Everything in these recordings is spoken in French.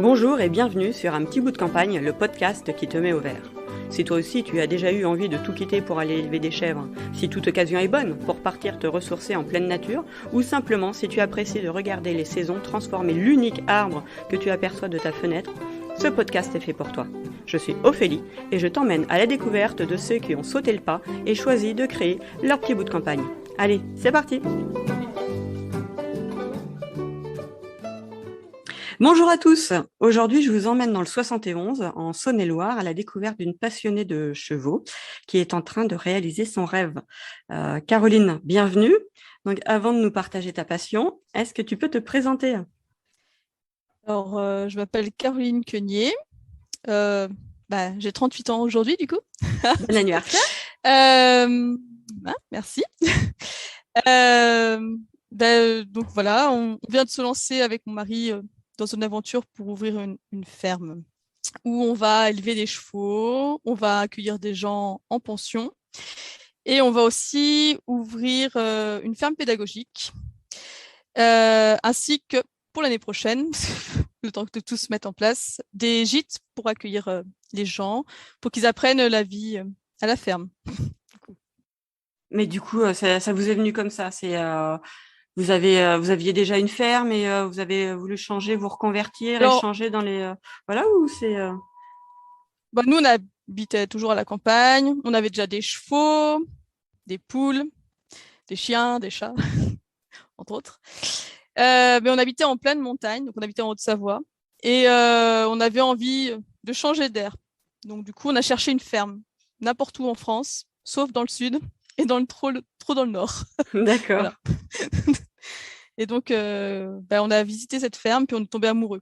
Bonjour et bienvenue sur Un petit bout de campagne, le podcast qui te met au vert. Si toi aussi tu as déjà eu envie de tout quitter pour aller élever des chèvres, si toute occasion est bonne pour partir te ressourcer en pleine nature, ou simplement si tu apprécies de regarder les saisons transformer l'unique arbre que tu aperçois de ta fenêtre, ce podcast est fait pour toi. Je suis Ophélie et je t'emmène à la découverte de ceux qui ont sauté le pas et choisi de créer leur petit bout de campagne. Allez, c'est parti! Bonjour à tous, aujourd'hui je vous emmène dans le 71 en Saône-et-Loire à la découverte d'une passionnée de chevaux qui est en train de réaliser son rêve. Caroline, bienvenue. Donc avant de nous partager ta passion, est-ce que tu peux te présenter? Alors, je m'appelle Caroline Quenier. J'ai 38 ans aujourd'hui, du coup. Bon anniversaire. Merci. Donc voilà, on vient de se lancer avec mon mari dans une aventure pour ouvrir une ferme où on va élever des chevaux, on va accueillir des gens en pension et on va aussi ouvrir une ferme pédagogique ainsi que pour l'année prochaine, le temps que tout se mette en place, des gîtes pour accueillir les gens, pour qu'ils apprennent la vie à la ferme. Mais du coup, ça vous est venu comme ça. Vous aviez déjà une ferme et vous avez voulu changer, vous reconvertir et Alors, changer dans les voilà ou c'est nous, on habitait toujours à la campagne, on avait déjà des chevaux, des poules, des chiens, des chats, entre autres. Mais on habitait en pleine montagne, donc on habitait en Haute-Savoie, et on avait envie de changer d'air. Donc du coup, on a cherché une ferme n'importe où en France, sauf dans le sud et trop dans le nord. D'accord. Voilà. Et donc, on a visité cette ferme, puis on est tombé amoureux.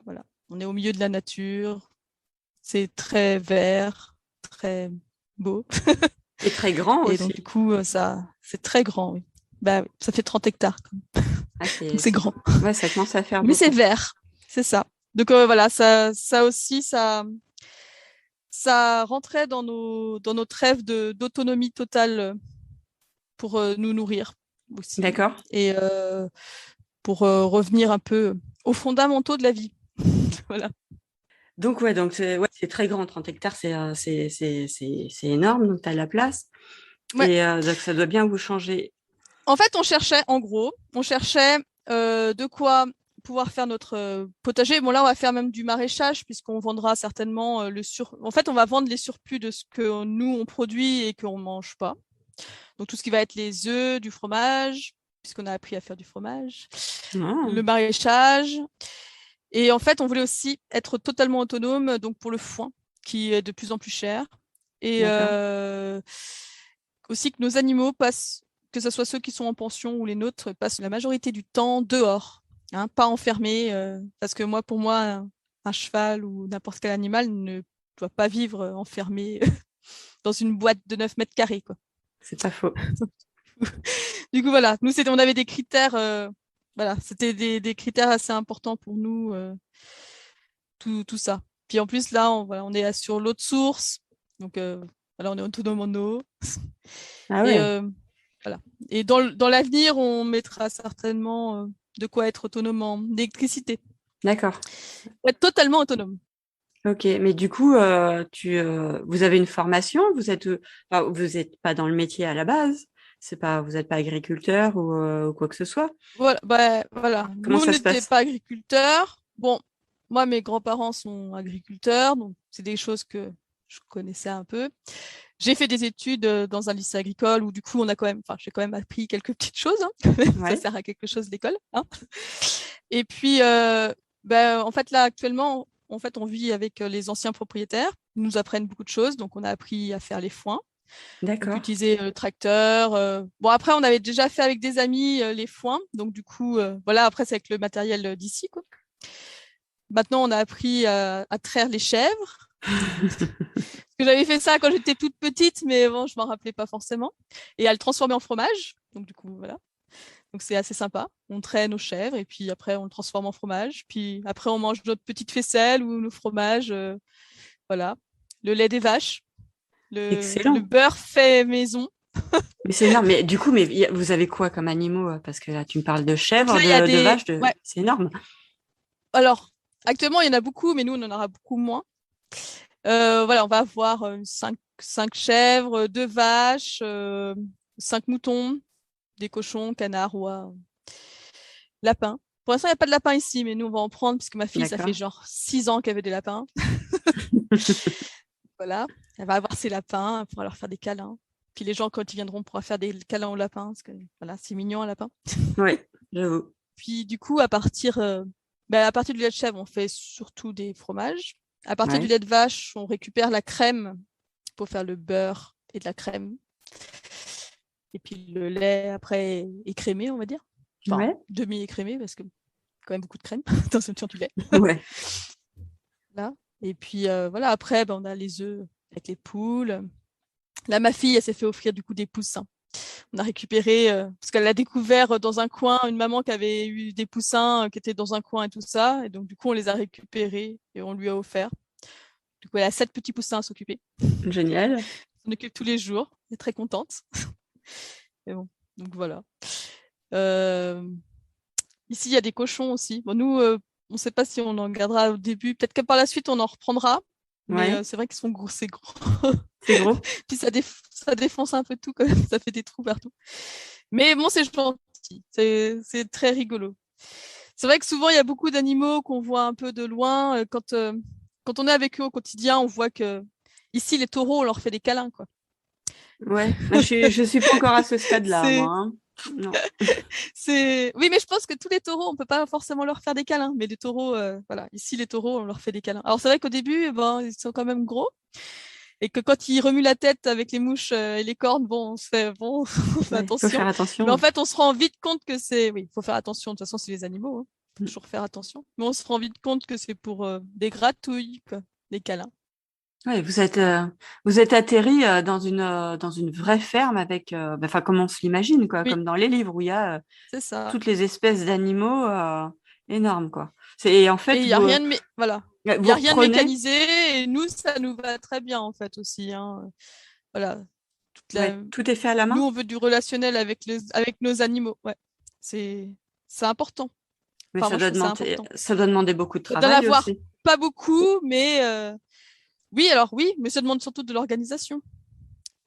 Voilà. On est au milieu de la nature, c'est très vert, très beau. Et très grand Et aussi. donc, du coup, c'est très grand, oui. Ça fait 30 hectares. Ah, Donc, c'est grand. Ouais, ça commence à faire Mais c'est beaucoup. vert, c'est ça. Donc, voilà, ça aussi, ça rentrait dans notre rêve d'autonomie totale pour nous nourrir aussi. D'accord. Et pour revenir un peu aux fondamentaux de la vie. Voilà. Donc c'est très grand, 30 hectares, c'est énorme, donc tu as la place. Ouais. Et donc ça doit bien vous changer. En fait, on cherchait de quoi pouvoir faire notre potager. Bon, là, on va faire même du maraîchage puisqu'on vendra certainement En fait, on va vendre les surplus de ce que nous, on produit et qu'on ne mange pas. Donc, tout ce qui va être les œufs, du fromage, puisqu'on a appris à faire du fromage, le maraîchage. Et en fait, on voulait aussi être totalement autonome donc pour le foin, qui est de plus en plus cher. Et aussi que nos animaux passent, que ce soit ceux qui sont en pension ou les nôtres, passent la majorité du temps dehors, hein, pas enfermés. Parce que pour moi, un cheval ou n'importe quel animal ne doit pas vivre enfermé dans une boîte de 9 mètres carrés, quoi. C'est pas faux. Du coup, voilà, on avait des critères, c'était des critères assez importants pour nous, tout ça. Puis en plus, là, on est sur l'eau de source, donc on est autonome en eau. Ah Et ouais. voilà. Et dans l'avenir, on mettra certainement de quoi être autonome en électricité. D'accord. Être totalement autonome. Ok, mais du coup, vous avez une formation, vous êtes pas dans le métier à la base, vous n'êtes pas agriculteur ou quoi que ce soit. Voilà, voilà. Comment Nous, on ça se n'était passe? pas agriculteurs. Bon, moi, mes grands-parents sont agriculteurs, donc c'est des choses que je connaissais un peu. J'ai fait des études dans un lycée agricole où du coup, j'ai quand même appris quelques petites choses, hein. Ça Ouais. sert à quelque chose l'école, hein. Et puis, en fait, là, actuellement, en fait, on vit avec les anciens propriétaires. Ils nous apprennent beaucoup de choses. Donc, on a appris à faire les foins, donc D'accord. utiliser le tracteur. Bon, après, on avait déjà fait avec des amis les foins. Donc, du coup, voilà, après, c'est avec le matériel d'ici, quoi. Maintenant, on a appris à traire les chèvres. Parce que j'avais fait ça quand j'étais toute petite, mais bon, je m'en rappelais pas forcément. Et à le transformer en fromage. Donc, du coup, voilà. Donc, c'est assez sympa. On traîne nos chèvres et puis après, on le transforme en fromage. Puis après, on mange notre petite faisselle ou nos fromages. Voilà. Le lait des vaches, le Excellent. beurre fait maison. Mais c'est énorme. Mais du coup, vous avez quoi comme animaux? Parce que là, tu me parles de Donc chèvres, là, il y a de des. vaches, Ouais. c'est énorme. Alors, Actuellement, il y en a beaucoup, mais nous, on en aura beaucoup moins. Voilà, on va avoir 5 chèvres, 2 vaches, 5 moutons, des cochons, canards, oies, lapins. Pour l'instant, il n'y a pas de lapin ici, mais nous, on va en prendre puisque ma fille, ça fait genre 6 ans qu'elle veut des lapins. Voilà, elle va avoir ses lapins, elle pourra leur faire des câlins. Puis les gens, quand ils viendront, pourra faire des câlins aux lapins, parce que voilà, c'est mignon un lapin. Oui, j'avoue. Puis du coup, à partir du lait de chèvre, on fait surtout des fromages. À partir du lait de vache, on récupère la crème pour faire le beurre et de la crème. Et puis le lait, après, est crémé, on va dire. Enfin, demi-écrémé, parce que quand même beaucoup de crème dans du lait. Ouais. Là. Et puis voilà, après, on a les œufs avec les poules. Là, ma fille, elle s'est fait offrir du coup des poussins. On a récupéré, parce qu'elle a découvert dans un coin une maman qui avait eu des poussins qui étaient dans un coin et tout ça. Et donc, du coup, on les a récupérés et on lui a offert. Du coup, elle a 7 petits poussins à s'occuper. Génial. On occupe tous les jours. Elle est très contente. Et bon, donc voilà. Ici, il y a des cochons aussi. Bon, nous, on ne sait pas si on en gardera au début. Peut-être que par la suite, on en reprendra. Mais c'est vrai qu'ils sont gros, c'est gros. C'est gros. Puis ça défonce un peu tout quand même. Ça fait des trous partout. Mais bon, c'est gentil. C'est très rigolo. C'est vrai que souvent, il y a beaucoup d'animaux qu'on voit un peu de loin. Quand on est avec eux au quotidien, on voit que ici, les taureaux, on leur fait des câlins, quoi. Ouais, je suis pas encore à ce stade-là, moi. Hein. Non. Oui, mais je pense que tous les taureaux, on peut pas forcément leur faire des câlins. Mais les taureaux, voilà, ici, les taureaux, on leur fait des câlins. Alors, c'est vrai qu'au début, ils sont quand même gros. Et que quand ils remuent la tête avec les mouches et les cornes, on fait attention. Faut faire attention. Mais en fait, on se rend vite compte que oui, faut faire attention. De toute façon, c'est les animaux. Hein. Faut toujours faire attention. Mais on se rend vite compte que c'est pour des gratouilles, quoi, des câlins. Ouais, vous êtes atterri dans une vraie ferme avec, enfin, comme on se l'imagine, quoi, comme dans les livres où il y a c'est ça. toutes les espèces d'animaux énormes, quoi. Et en fait, il y a rien de voilà. Il n'y a rien de reprenez... mécanisé et nous, ça nous va très bien en fait aussi. Hein. Voilà. Tout est fait à la main. Nous, on veut du relationnel avec nos animaux. Ouais. C'est important. Mais enfin, ça doit demander beaucoup de travail aussi. Pas beaucoup, mais oui, mais ça demande surtout de l'organisation.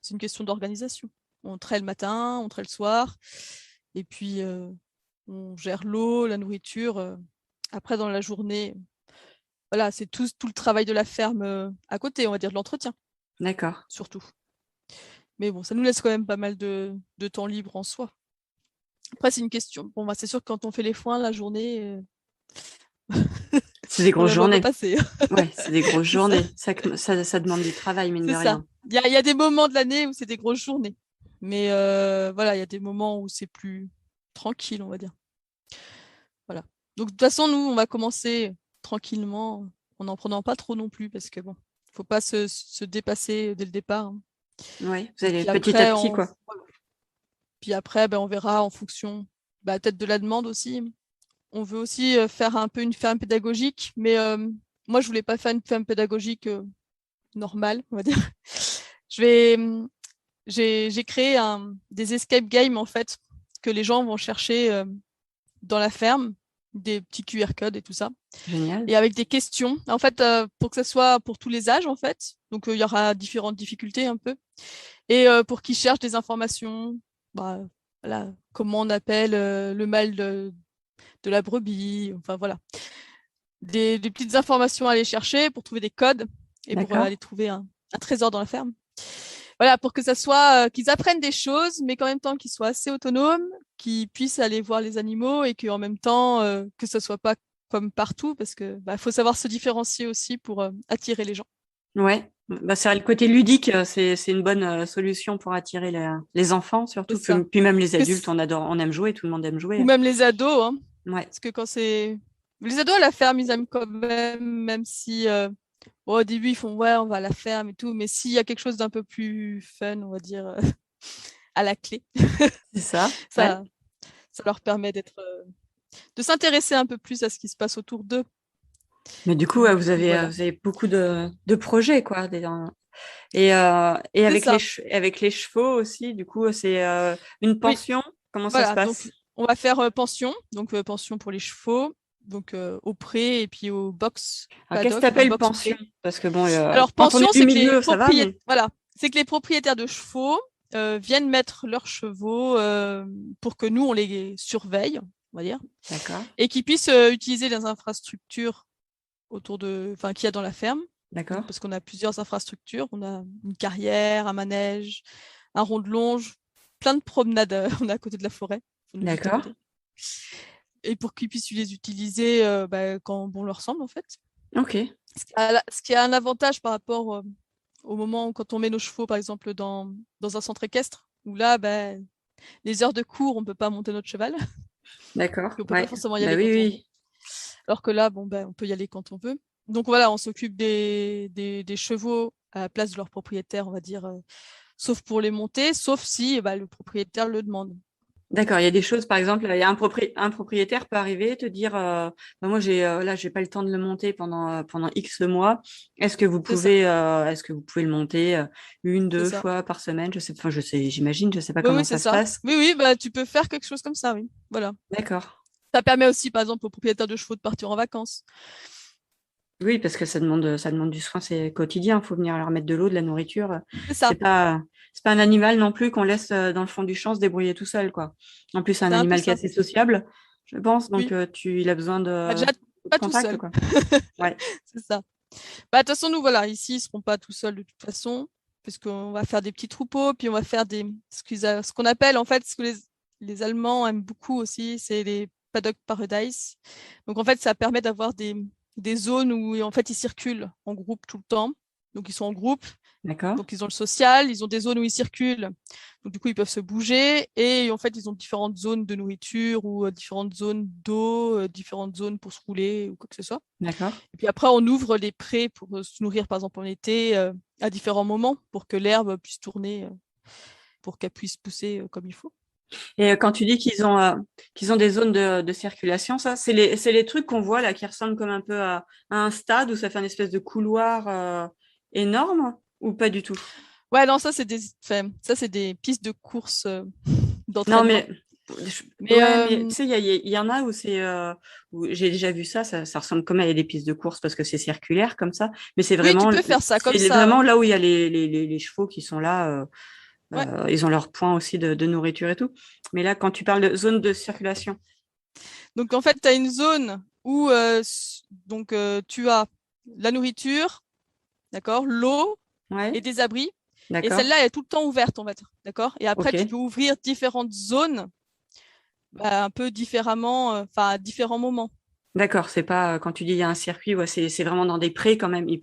C'est une question d'organisation. On traite le matin, on traite le soir, et puis on gère l'eau, la nourriture. Après, dans la journée, voilà, c'est tout le travail de la ferme à côté, on va dire, de l'entretien. D'accord. Surtout. Mais bon, ça nous laisse quand même pas mal de temps libre en soi. Après, c'est une question. Bon, c'est sûr que quand on fait les foins, la journée... C'est des grosses journées. Ouais, c'est des grosses journées. Ça demande du travail, mine de rien. Il y a des moments de l'année où c'est des grosses journées. Mais voilà, il y a des moments où c'est plus tranquille, on va dire. Voilà. Donc, de toute façon, nous, on va commencer tranquillement, en n'en prenant pas trop non plus, parce que bon, il ne faut pas se dépasser dès le départ. Hein. Oui, vous allez petit à petit, quoi. Puis après, on verra en fonction peut-être de la demande aussi. On veut aussi faire un peu une ferme pédagogique, mais moi, je voulais pas faire une ferme pédagogique normale, on va dire. J'ai créé des escape games, en fait, que les gens vont chercher dans la ferme, des petits QR codes et tout ça. Génial. Et avec des questions, en fait, pour que ça soit pour tous les âges, en fait. Donc, il y aura différentes difficultés un peu. Et pour qu'ils cherchent des informations, voilà, comment on appelle le mâle de la brebis, enfin voilà. Des petites informations à aller chercher pour trouver des codes et pour aller trouver un trésor dans la ferme. Voilà, pour que ça soit qu'ils apprennent des choses, mais qu'en même temps qu'ils soient assez autonomes, qu'ils puissent aller voir les animaux et qu'en même temps que ça soit pas comme partout, parce que faut savoir se différencier aussi pour attirer les gens. Ouais, c'est le côté ludique, c'est une bonne solution pour attirer les enfants, surtout. Puis même les adultes, on aime jouer, tout le monde aime jouer. Ou même les ados, hein. Ouais. Parce que quand c'est les ados à la ferme, ils aiment quand même si au début ils font on va à la ferme et tout, mais s'il y a quelque chose d'un peu plus fun, on va dire à la clé, c'est ça. Ça leur permet de s'intéresser un peu plus à ce qui se passe autour d'eux. Mais du coup, vous avez beaucoup de projets, quoi. Et avec les chevaux aussi, du coup, c'est une pension. Comment ça se passe? Donc, on va faire pension, donc pension pour les chevaux. donc au pré et puis au box Alors, qu'est-ce que paddock, tu enfin appelles box pension? pré. Parce que bon, Alors quand on pension, est du milieu, ça va, mais voilà, c'est que les propriétaires de chevaux viennent mettre leurs chevaux pour que nous on les surveille, on va dire, d'accord, et qu'ils puissent utiliser les infrastructures qu'il y a dans la ferme. Donc, d'accord, parce qu'on a plusieurs infrastructures, on a une carrière, un manège, un rond de longe, plein de promenades. On est à côté de la forêt, on est juste à d'accord, côté. Et pour qu'ils puissent les utiliser quand bon leur semble en fait. ok, Ce qui a un avantage par rapport au moment où quand on met nos chevaux par exemple dans un centre équestre, où là les heures de cours on peut pas monter notre cheval, d'accord, on peut pas ouais, forcément y bah aller oui, quand on veut. oui, Alors que là on peut y aller quand on veut. Donc voilà, on s'occupe des chevaux à la place de leur propriétaire, on va dire, sauf pour les monter, sauf si le propriétaire le demande. d'accord. Il y a des choses, par exemple, il y a un propriétaire peut arriver et te dire, bah, moi j'ai pas le temps de le monter pendant X mois. C'est ça, Est-ce que vous pouvez le monter une, c'est deux ça. fois par semaine? Je sais, enfin je sais, j'imagine, je sais pas Oui, comment oui, c'est ça se ça. passe. Oui, oui, tu peux faire quelque chose comme ça, oui. Voilà. D'accord. Ça permet aussi, par exemple, aux propriétaires de chevaux de partir en vacances. Oui, parce que ça demande du soin, c'est quotidien. Il faut venir leur mettre de l'eau, de la nourriture. C'est C'est ça, pas, c'est pas un animal non plus qu'on laisse dans le fond du champ se débrouiller tout seul, quoi. En plus, c'est un c'est un peu animal qui est ça. assez sociable, je pense. Donc, Oui. il a besoin Déjà, de pas tout contact, seul. quoi. Ouais. C'est ça. De toute façon, nous, voilà, ici, ils ne seront pas tout seuls de toute façon, puisqu'on va faire des petits troupeaux, puis on va faire ce qu'on appelle, en fait, ce que les Allemands aiment beaucoup aussi, c'est les paddock paradise. Donc, en fait, ça permet d'avoir des zones où, en fait, ils circulent en groupe tout le temps. Donc, ils sont en groupe. D'accord. Donc, ils ont le social, ils ont des zones où ils circulent. Donc, du coup, ils peuvent se bouger. Et en fait, ils ont différentes zones de nourriture ou différentes zones d'eau, différentes zones pour se rouler ou quoi que ce soit. D'accord. Et puis après, on ouvre les prés pour se nourrir, par exemple, en été, à différents moments, pour que l'herbe puisse tourner, pour qu'elle puisse pousser comme il faut. Et quand tu dis qu'ils ont des zones de circulation, ça, c'est les trucs qu'on voit là qui ressemblent comme un peu à un stade où ça fait une espèce de couloir énorme ou pas du tout? Ouais, non, ça, c'est des pistes de course Non, d'entraînement. mais Mais ouais, mais tu sais, il y en a où où j'ai déjà vu ça ressemble comme à des pistes de course parce que c'est circulaire comme ça, mais oui, tu peux faire ça comme c'est ça, ouais. vraiment là où il y a les chevaux qui sont là, Ouais. ils ont leur point aussi de nourriture et tout. Mais là, quand tu parles de zone de circulation, Donc, en fait, tu as une zone où tu as la nourriture, d'accord, l'eau et ouais, des abris. Et d'accord, celle-là, elle est tout le temps ouverte, on va dire. D'accord? Et après, tu ok. peux ouvrir différentes zones un peu différemment, à différents moments. D'accord, c'est pas quand tu dis il y a un circuit, ouais, c'est vraiment dans des prés quand même. Ils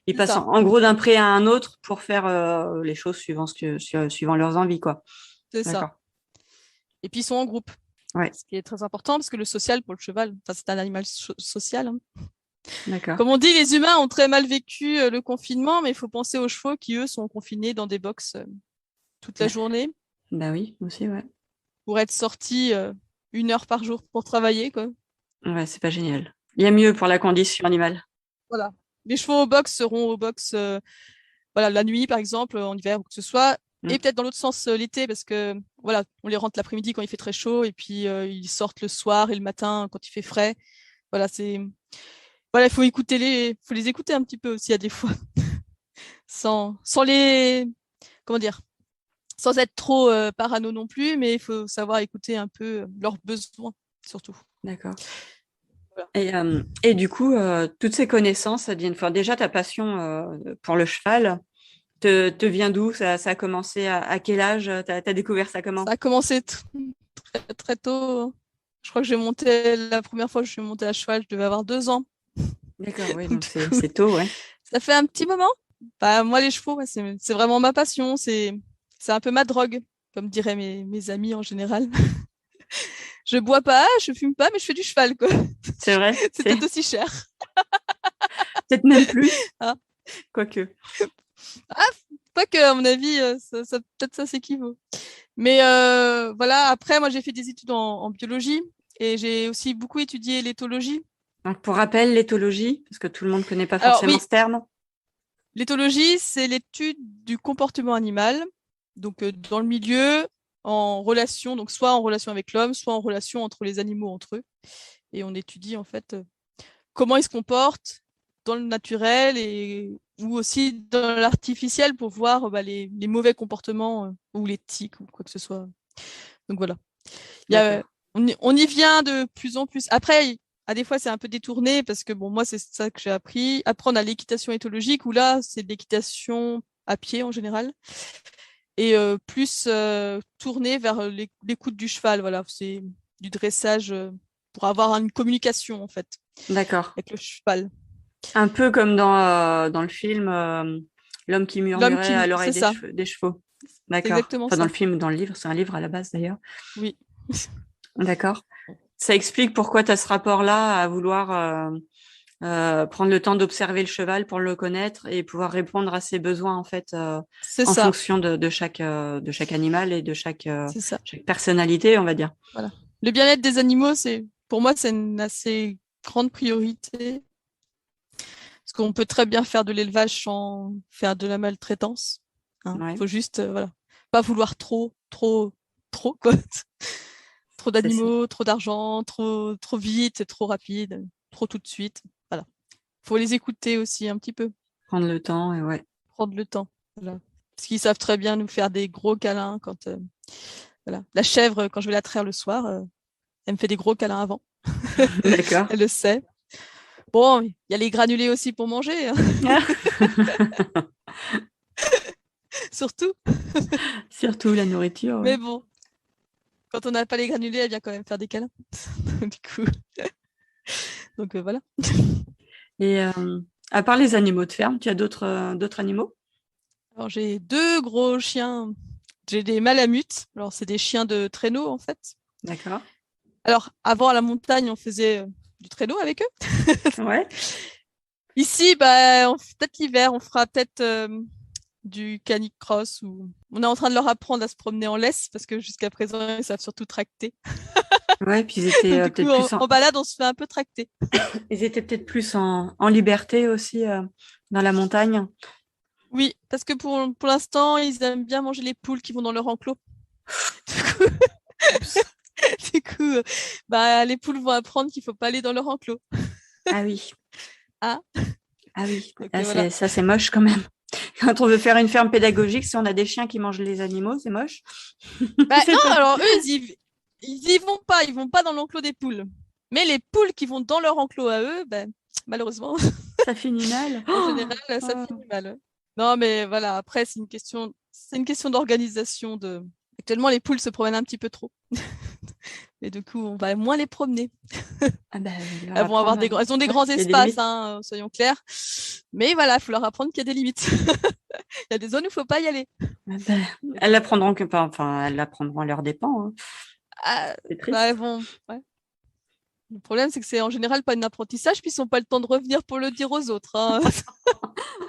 C'est passent ça, en gros d'un pré à un autre pour faire les choses suivant leurs envies, quoi. c'est ça. D'accord. Et puis ils sont en groupe, Ouais, ce qui est très important parce que le social pour le cheval, c'est un animal social, hein. d'accord. Comme on dit, les humains ont très mal vécu le confinement, mais il faut penser aux chevaux qui, eux, sont confinés dans des box toute la Bah, journée bah oui, aussi, ouais. pour être sortis 1 heure par jour pour travailler, quoi. Ouais, c'est pas génial. Il y a mieux pour la condition animale. Voilà. Les chevaux au box seront au box la nuit, par exemple, en hiver ou que ce soit, Mm. et peut-être dans l'autre sens l'été, parce que voilà, on les rentre l'après-midi quand il fait très chaud, et puis ils sortent le soir et le matin quand il fait frais. Voilà, il faut les écouter un petit peu aussi à des fois, sans les, comment dire, sans être trop parano non plus, mais il faut savoir écouter un peu leurs besoins surtout. D'accord. Voilà. Et du coup, toutes ces connaissances, ça devient, enfin, déjà ta passion pour le cheval te vient d'où? Ça a commencé à quel âge? T'as découvert ça Ça comment? a commencé très, très tôt. Je crois que la première fois que je suis montée à cheval, je devais avoir 2 ans. D'accord, oui, Donc, donc du coup, c'est tôt, ouais. ça fait un petit moment. Moi, les chevaux, ouais, c'est vraiment ma passion. C'est un peu ma drogue, comme diraient mes amis en général. Je bois pas, je fume pas, mais je fais du cheval, quoi. C'est vrai, C'est c'est peut-être aussi cher. peut-être même plus, Ah, quoique. ah, pas que, à mon avis, peut-être ça s'équivaut. Mais voilà, après, moi, j'ai fait des études en biologie et j'ai aussi beaucoup étudié l'éthologie. Donc, pour rappel, l'éthologie, parce que tout le monde ne connaît pas Alors forcément oui, ce terme. l'éthologie, c'est l'étude du comportement animal, donc dans le milieu, en relation, donc soit en relation avec l'homme, soit en relation entre les animaux entre eux. et on étudie en fait comment ils se comportent dans le naturel ou aussi dans l'artificiel pour voir les mauvais comportements ou les tics ou quoi que ce soit. Donc voilà. On y vient de plus en plus. Après, à des fois, c'est un peu détourné parce que moi, c'est ça que j'ai appris. Après, on a l'équitation éthologique où là, c'est de l'équitation à pied en général et plus tourné vers l'écoute du cheval. Voilà, c'est du dressage pour avoir une communication en fait D'accord. avec le cheval. Un peu comme dans le film L'homme qui murmurait à l'oreille C'est ça, des chevaux. c'est D'accord. exactement Enfin, dans ça. le film ou dans le livre, c'est un livre à la base d'ailleurs. Oui. D'accord. Ça explique pourquoi tu as ce rapport-là à vouloir prendre le temps d'observer le cheval pour le connaître et pouvoir répondre à ses besoins en fait C'est en ça, fonction de chaque animal et de chaque c'est ça. personnalité, on va dire. Voilà. Le bien-être des animaux, pour moi, c'est une assez grande priorité. Parce qu'on peut très bien faire de l'élevage sans faire de la maltraitance. Ouais, Faut juste, pas vouloir trop, quoi. Trop c'est ça. d'animaux, trop d'argent, trop vite, c'est trop rapide, trop tout de suite. Voilà. Faut les écouter aussi un petit peu, Prendre le temps et ouais. prendre le temps. Voilà. Parce qu'ils savent très bien nous faire des gros câlins quand, voilà. La chèvre, quand je vais la traire le soir, elle me fait des gros câlins avant. D'accord. Elle le sait. Bon, il y a les granulés aussi pour manger, hein, surtout. Surtout la nourriture. Ouais. Mais bon, quand on n'a pas les granulés, elle vient quand même faire des câlins. Du coup, donc voilà. Et à part les animaux de ferme, tu as d'autres animaux? Alors j'ai 2 gros chiens. J'ai des malamutes. Alors c'est des chiens de traîneau en fait. D'accord. Alors avant à la montagne, on faisait du traîneau avec eux. Ouais. Ici, peut-être l'hiver, on fera peut-être du canicross ou on est en train de leur apprendre à se promener en laisse parce que jusqu'à présent, ils savent surtout tracter. Ouais, puis ils étaient Donc du coup, peut-être plus en balade, on se fait un peu tracter. ils étaient peut-être plus en liberté aussi dans la montagne. Oui, parce que pour l'instant, ils aiment bien manger les poules qui vont dans leur enclos. Oups. Du coup, les poules vont apprendre qu'il faut pas aller dans leur enclos. Ah oui. Ah, Ah oui. donc Ah, voilà. c'est moche quand même. Quand on veut faire une ferme pédagogique, si on a des chiens qui mangent les animaux, c'est moche. C'est Non, pas... alors eux, ils y vont pas. Ils vont pas dans l'enclos des poules. Mais les poules qui vont dans leur enclos à eux, malheureusement, Ça finit mal. en général, ça Oh, finit mal. Non, mais voilà. Après, c'est une question d'organisation. Actuellement, les poules se promènent un petit peu trop. Et du coup, on va moins les promener. ah ben, leur Elles vont avoir apprendre. elles ont des Ouais, grands il y a des espaces, limites. hein, soyons clairs. Mais voilà, il faut leur apprendre qu'il y a des limites. Il y a des zones où il ne faut pas y aller. Ah ben, elles l'apprendront que pas, enfin, elles l'apprendront à leurs dépens. Hein. Ah, C'est elles triste. vont. Ouais. Le problème, c'est que c'est en général pas un apprentissage, puis ils n'ont pas le temps de revenir pour le dire aux autres, hein.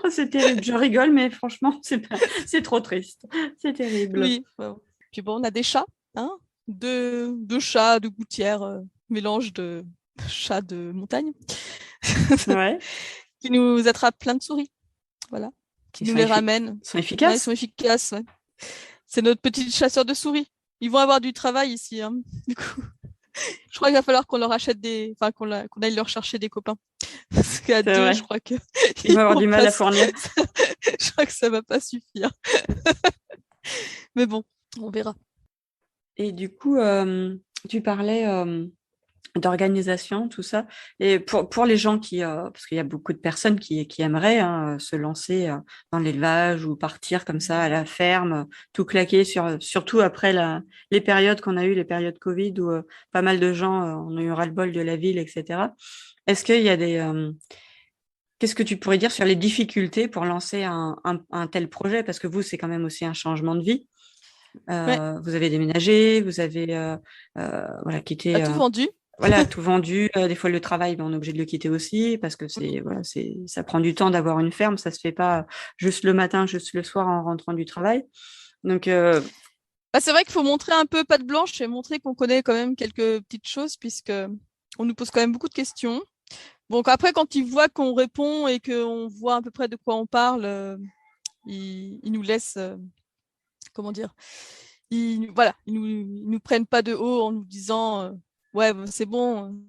Oh, c'est terrible. Je rigole, mais franchement, c'est trop triste. C'est terrible. Oui. Ouais. Puis bon, on a des chats, hein. Deux chats de gouttière, mélange de chats de montagne, Ouais. qui nous attrapent plein de souris. Voilà. Qui Ils nous sont, les ramènent. ils sont Ouais, ils efficaces. sont efficaces. Ouais. C'est notre petit chasseur de souris. Ils vont avoir du travail ici, hein. Du coup, je crois qu'il va falloir qu'on leur achète qu'on aille leur chercher des copains. Parce qu'à C'est deux, je vrai. crois que Ils vont avoir vont du mal pas à fournir. je crois que ça va pas suffire. Mais bon, on verra. Et du coup, tu parlais d'organisation, tout ça. Et pour les gens parce qu'il y a beaucoup de personnes qui aimeraient hein, se lancer dans l'élevage ou partir comme ça à la ferme, tout claquer, surtout après les périodes qu'on a eues, les périodes Covid, où pas mal de gens ont eu ras-le-bol de la ville, etc. Est-ce qu'il y a Qu'est-ce que tu pourrais dire sur les difficultés pour lancer un tel projet? Parce que vous, c'est quand même aussi un changement de vie. Ouais, Vous avez déménagé, vous avez voilà, t'as quitté tout vendu. voilà, tout vendu. Des fois, le travail, ben, on est obligé de le quitter aussi parce que ça prend du temps d'avoir une ferme. Ça se fait pas juste le matin, juste le soir en rentrant du travail. Donc, C'est vrai qu'il faut montrer un peu patte blanche et montrer qu'on connaît quand même quelques petites choses puisque on nous pose quand même beaucoup de questions. Donc après, quand ils voient qu'on répond et qu'on voit à peu près de quoi on parle, ils nous laissent, comment dire, voilà, ils nous prennent pas de haut en nous disant, ouais, c'est bon,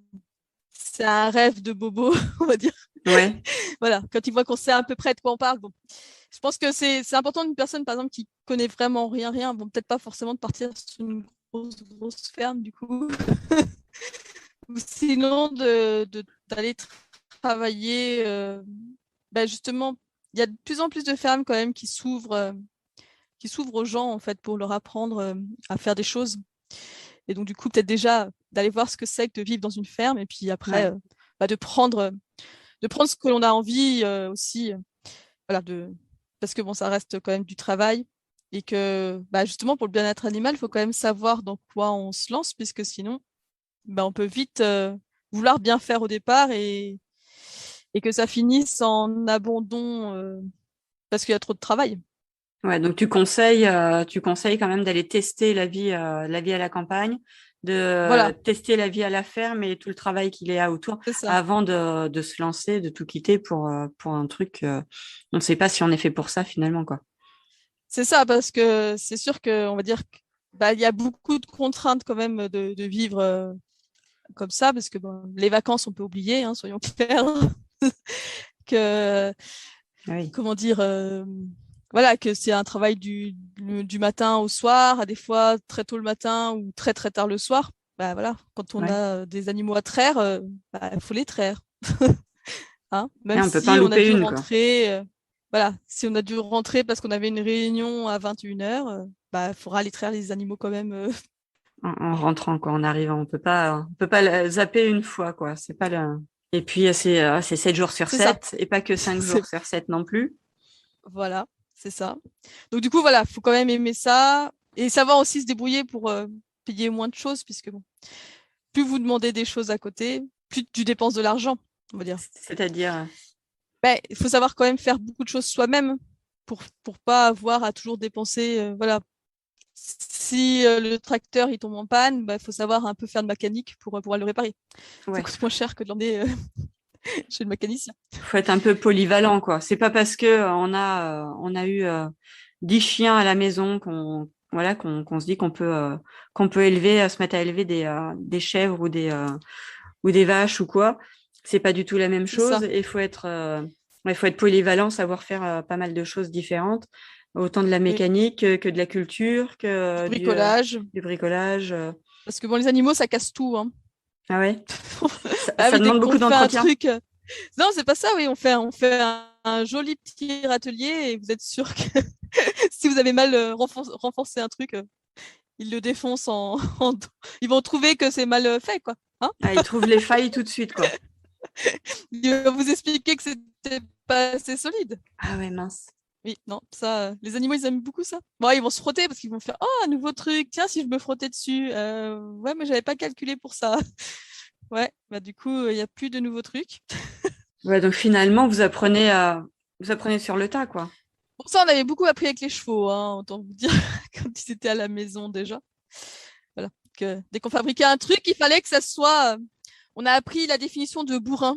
c'est un rêve de bobo, on va dire. Ouais. Voilà, quand ils voient qu'on sait à peu près de quoi on parle. Bon. Je pense que c'est important d'une personne, par exemple, qui connaît vraiment rien. Bon, peut-être pas forcément de partir sur une grosse ferme, du coup. Ou sinon, d'aller travailler. Justement, il y a de plus en plus de fermes quand même qui s'ouvrent aux gens, en fait, pour leur apprendre à faire des choses. Et donc, du coup, peut-être déjà d'aller voir ce que c'est que de vivre dans une ferme et puis après, Ouais. de prendre ce que l'on a envie aussi. Voilà, parce que bon, ça reste quand même du travail et que justement, pour le bien-être animal, il faut quand même savoir dans quoi on se lance, puisque sinon, on peut vite vouloir bien faire au départ et que ça finisse en abandon parce qu'il y a trop de travail. Ouais, donc tu conseilles quand même d'aller tester la vie à la campagne, de Voilà, tester la vie à la ferme et tout le travail qu'il y a autour c'est ça. avant de se lancer, de tout quitter pour un truc. On ne sait pas si on est fait pour ça finalement, quoi. C'est ça, parce que c'est sûr qu'on va dire qu'il y a beaucoup de contraintes quand même de vivre comme ça, parce que bon, les vacances, on peut oublier, hein, soyons clairs, que, Oui, comment dire, voilà, que c'est un travail du matin au soir, à des fois très tôt le matin ou très très tard le soir. Voilà, quand on ouais. a des animaux à traire, il faut les traire. Hein, Et même on peut pas en si on a louper dû une, quoi. rentrer, voilà, si on a dû rentrer parce qu'on avait une réunion à 21h, il faudra aller traire les animaux quand même. En rentrant, quoi, en arrivant. On peut pas zapper une fois, quoi. C'est pas le... Et puis, c'est 7 jours sur C'est ça. 7 et pas que 5 jours C'est, sur 7 non plus. voilà, c'est ça. Donc du coup, voilà, faut quand même aimer ça et savoir aussi se débrouiller pour payer moins de choses, puisque bon, plus vous demandez des choses à côté, plus tu dépenses de l'argent, on va dire. C'est-à-dire, Il faut savoir quand même faire beaucoup de choses soi-même pour pas avoir à toujours dépenser, voilà. Si le tracteur il tombe en panne, il faut savoir un peu faire de mécanique pour pouvoir le réparer. Ça ouais. coûte moins cher que de l'emmener chez le mécanicien. Faut être un peu polyvalent, quoi. C'est pas parce que on a eu 10 chiens à la maison qu'on se dit qu'on peut élever, se mettre à élever des chèvres ou des vaches ou quoi. C'est pas du tout la même C'est ça. chose. Et il faut être polyvalent, savoir faire pas mal de choses différentes, autant de la Oui. mécanique que de la culture, Du que bricolage. du bricolage. Parce que bon, les animaux, ça casse tout, hein. Ah ouais, Ah ça oui, dès demande qu'on beaucoup fait un d'entretien. truc. Non, c'est pas ça, oui, on fait un joli petit râtelier et vous êtes sûr que si vous avez mal renforcé un truc, ils le défoncent Ils vont trouver que c'est mal fait, quoi. Hein. Ah, ils trouvent les failles tout de suite, quoi. Ils vont vous expliquer que c'était pas assez solide. Ah ouais, mince. Oui, non, ça, les animaux, ils aiment beaucoup ça. Bon, ils vont se frotter parce qu'ils vont faire, oh, un nouveau truc, tiens, si je me frottais dessus. Ouais, mais j'avais pas calculé pour ça. Ouais, du coup, il n'y a plus de nouveaux trucs. Ouais, donc finalement, vous apprenez sur le tas, quoi. Pour ça, on avait beaucoup appris avec les chevaux, hein, autant vous dire, quand ils étaient à la maison déjà. Voilà. Que, dès qu'on fabriquait un truc, il fallait que ça soit. On a appris la définition de bourrin.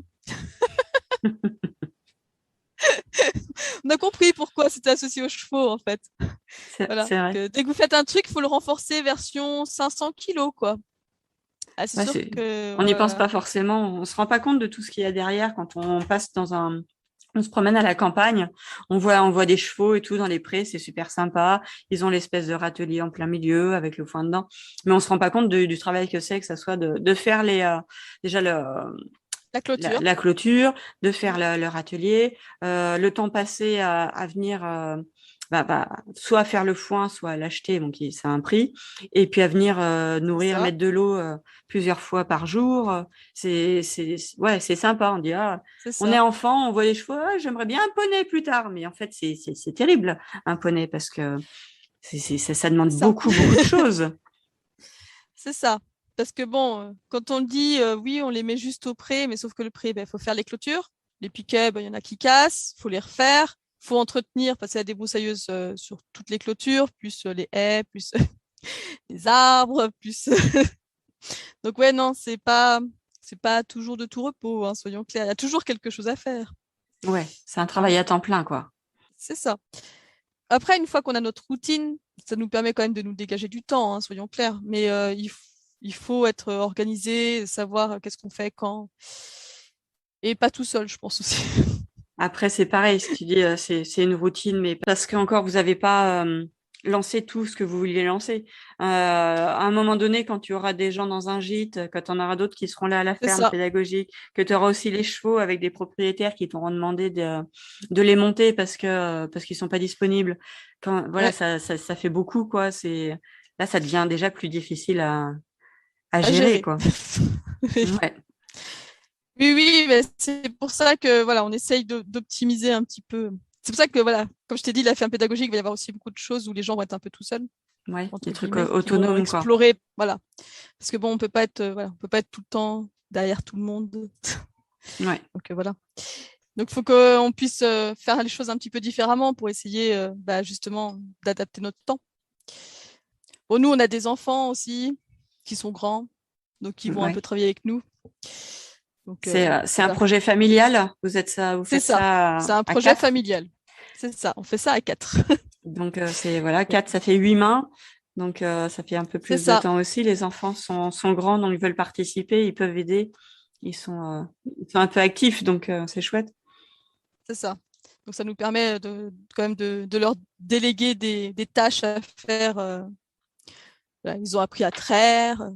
On a compris pourquoi c'était associé aux chevaux, en fait. Voilà. C'est vrai. Que dès que vous faites un truc, il faut le renforcer version 500 kilos, quoi. Ah, c'est Ouais, sûr que. on n'y pense Voilà. pas forcément. On se rend pas compte de tout ce qu'il y a derrière quand on passe on se promène à la campagne. On voit des chevaux et tout dans les prés. C'est super sympa. Ils ont l'espèce de râtelier en plein milieu avec le foin dedans. Mais on se rend pas compte du travail que ça soit de faire déjà La clôture. la clôture, de faire Mm. leur atelier, le temps passé à venir soit faire le foin, soit l'acheter, donc c'est un prix, et puis à venir C'est nourrir, ça. mettre de l'eau plusieurs fois par jour. Ouais, c'est sympa. On dit, ah, C'est on est ça. enfant, on voit les chevaux, ah, j'aimerais bien un poney plus tard, mais en fait, c'est terrible, un poney, parce que ça demande C'est ça. beaucoup de choses. C'est ça. Parce que bon, quand on dit oui, on les met juste au pré, mais sauf que le pré, il faut faire les clôtures. Les piquets, il y en a qui cassent, il faut les refaire. Il faut entretenir, passer à la débroussailleuse sur toutes les clôtures, plus les haies, plus les arbres, plus. Donc ouais, non, c'est pas toujours de tout repos, hein, soyons clairs. Il y a toujours quelque chose à faire. Ouais, c'est un Hein. travail à temps plein, quoi. C'est ça. Après, une fois qu'on a notre routine, ça nous permet quand même de nous dégager du temps, hein, soyons clairs. Mais il faut être organisé, savoir qu'est-ce qu'on fait quand. Et pas tout seul, je pense aussi. Après, c'est pareil, ce que tu dis, c'est une routine, mais parce qu'encore, vous n'avez pas lancé tout ce que vous vouliez lancer. À un moment donné, quand tu auras des gens dans un gîte, quand tu en auras d'autres qui seront là à la C'est ferme ça, pédagogique, que tu auras aussi les chevaux avec des propriétaires qui t'auront demandé de les monter parce qu'ils sont pas disponibles. Voilà, ouais, ça fait beaucoup, quoi. Là, ça devient déjà plus difficile à à gérer, gérer. quoi. Oui. Ouais. Oui, oui, mais c'est pour ça que voilà, on essaye d'optimiser un petit peu. C'est pour ça que voilà, comme je t'ai dit, la ferme pédagogique, il va y avoir aussi beaucoup de choses où les gens vont être un peu tout seuls, Ouais, des entre trucs guillemets, qui vont autonomes, quoi. explorer, voilà. Parce que bon, on peut pas être, voilà, on peut pas être tout le temps derrière tout le monde. Ouais. Donc voilà. Donc il faut qu'on puisse faire les choses un petit peu différemment pour essayer justement d'adapter notre temps. Bon, nous, on a des enfants aussi qui sont grands, donc qui vont un Ouais. peu travailler avec nous. Donc C'est un voilà. projet familial. Vous C'est faites ça. ça C'est un à projet quatre. familial. C'est ça. On fait ça à 4. Donc, c'est voilà, quatre, ça fait 8 mains. Donc, ça fait un peu C'est plus de ça. temps aussi. Les enfants sont grands, donc ils veulent participer, ils peuvent aider. Ils sont un peu actifs, donc c'est chouette. C'est ça. Donc ça nous permet quand même de leur déléguer des tâches à faire. Voilà, ils ont appris à traire.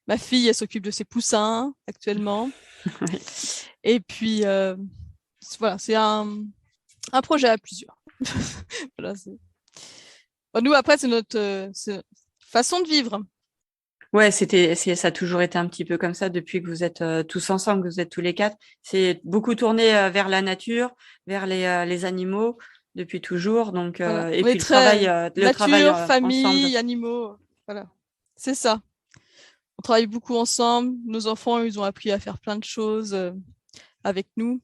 Ma fille, elle s'occupe de ses poussins actuellement. Ouais. Et puis voilà, c'est un projet à plusieurs. Voilà, bon, nous, après, c'est notre façon de vivre. Ouais, ça a toujours été un petit peu comme ça depuis que vous êtes tous ensemble, que vous êtes tous les quatre. C'est beaucoup tourné vers la nature, vers les animaux depuis toujours. Donc, Voilà. et On est puis très le travail nature, ensemble. famille, animaux. Voilà. C'est ça. On travaille beaucoup ensemble. Nos enfants, ils ont appris à faire plein de choses avec nous.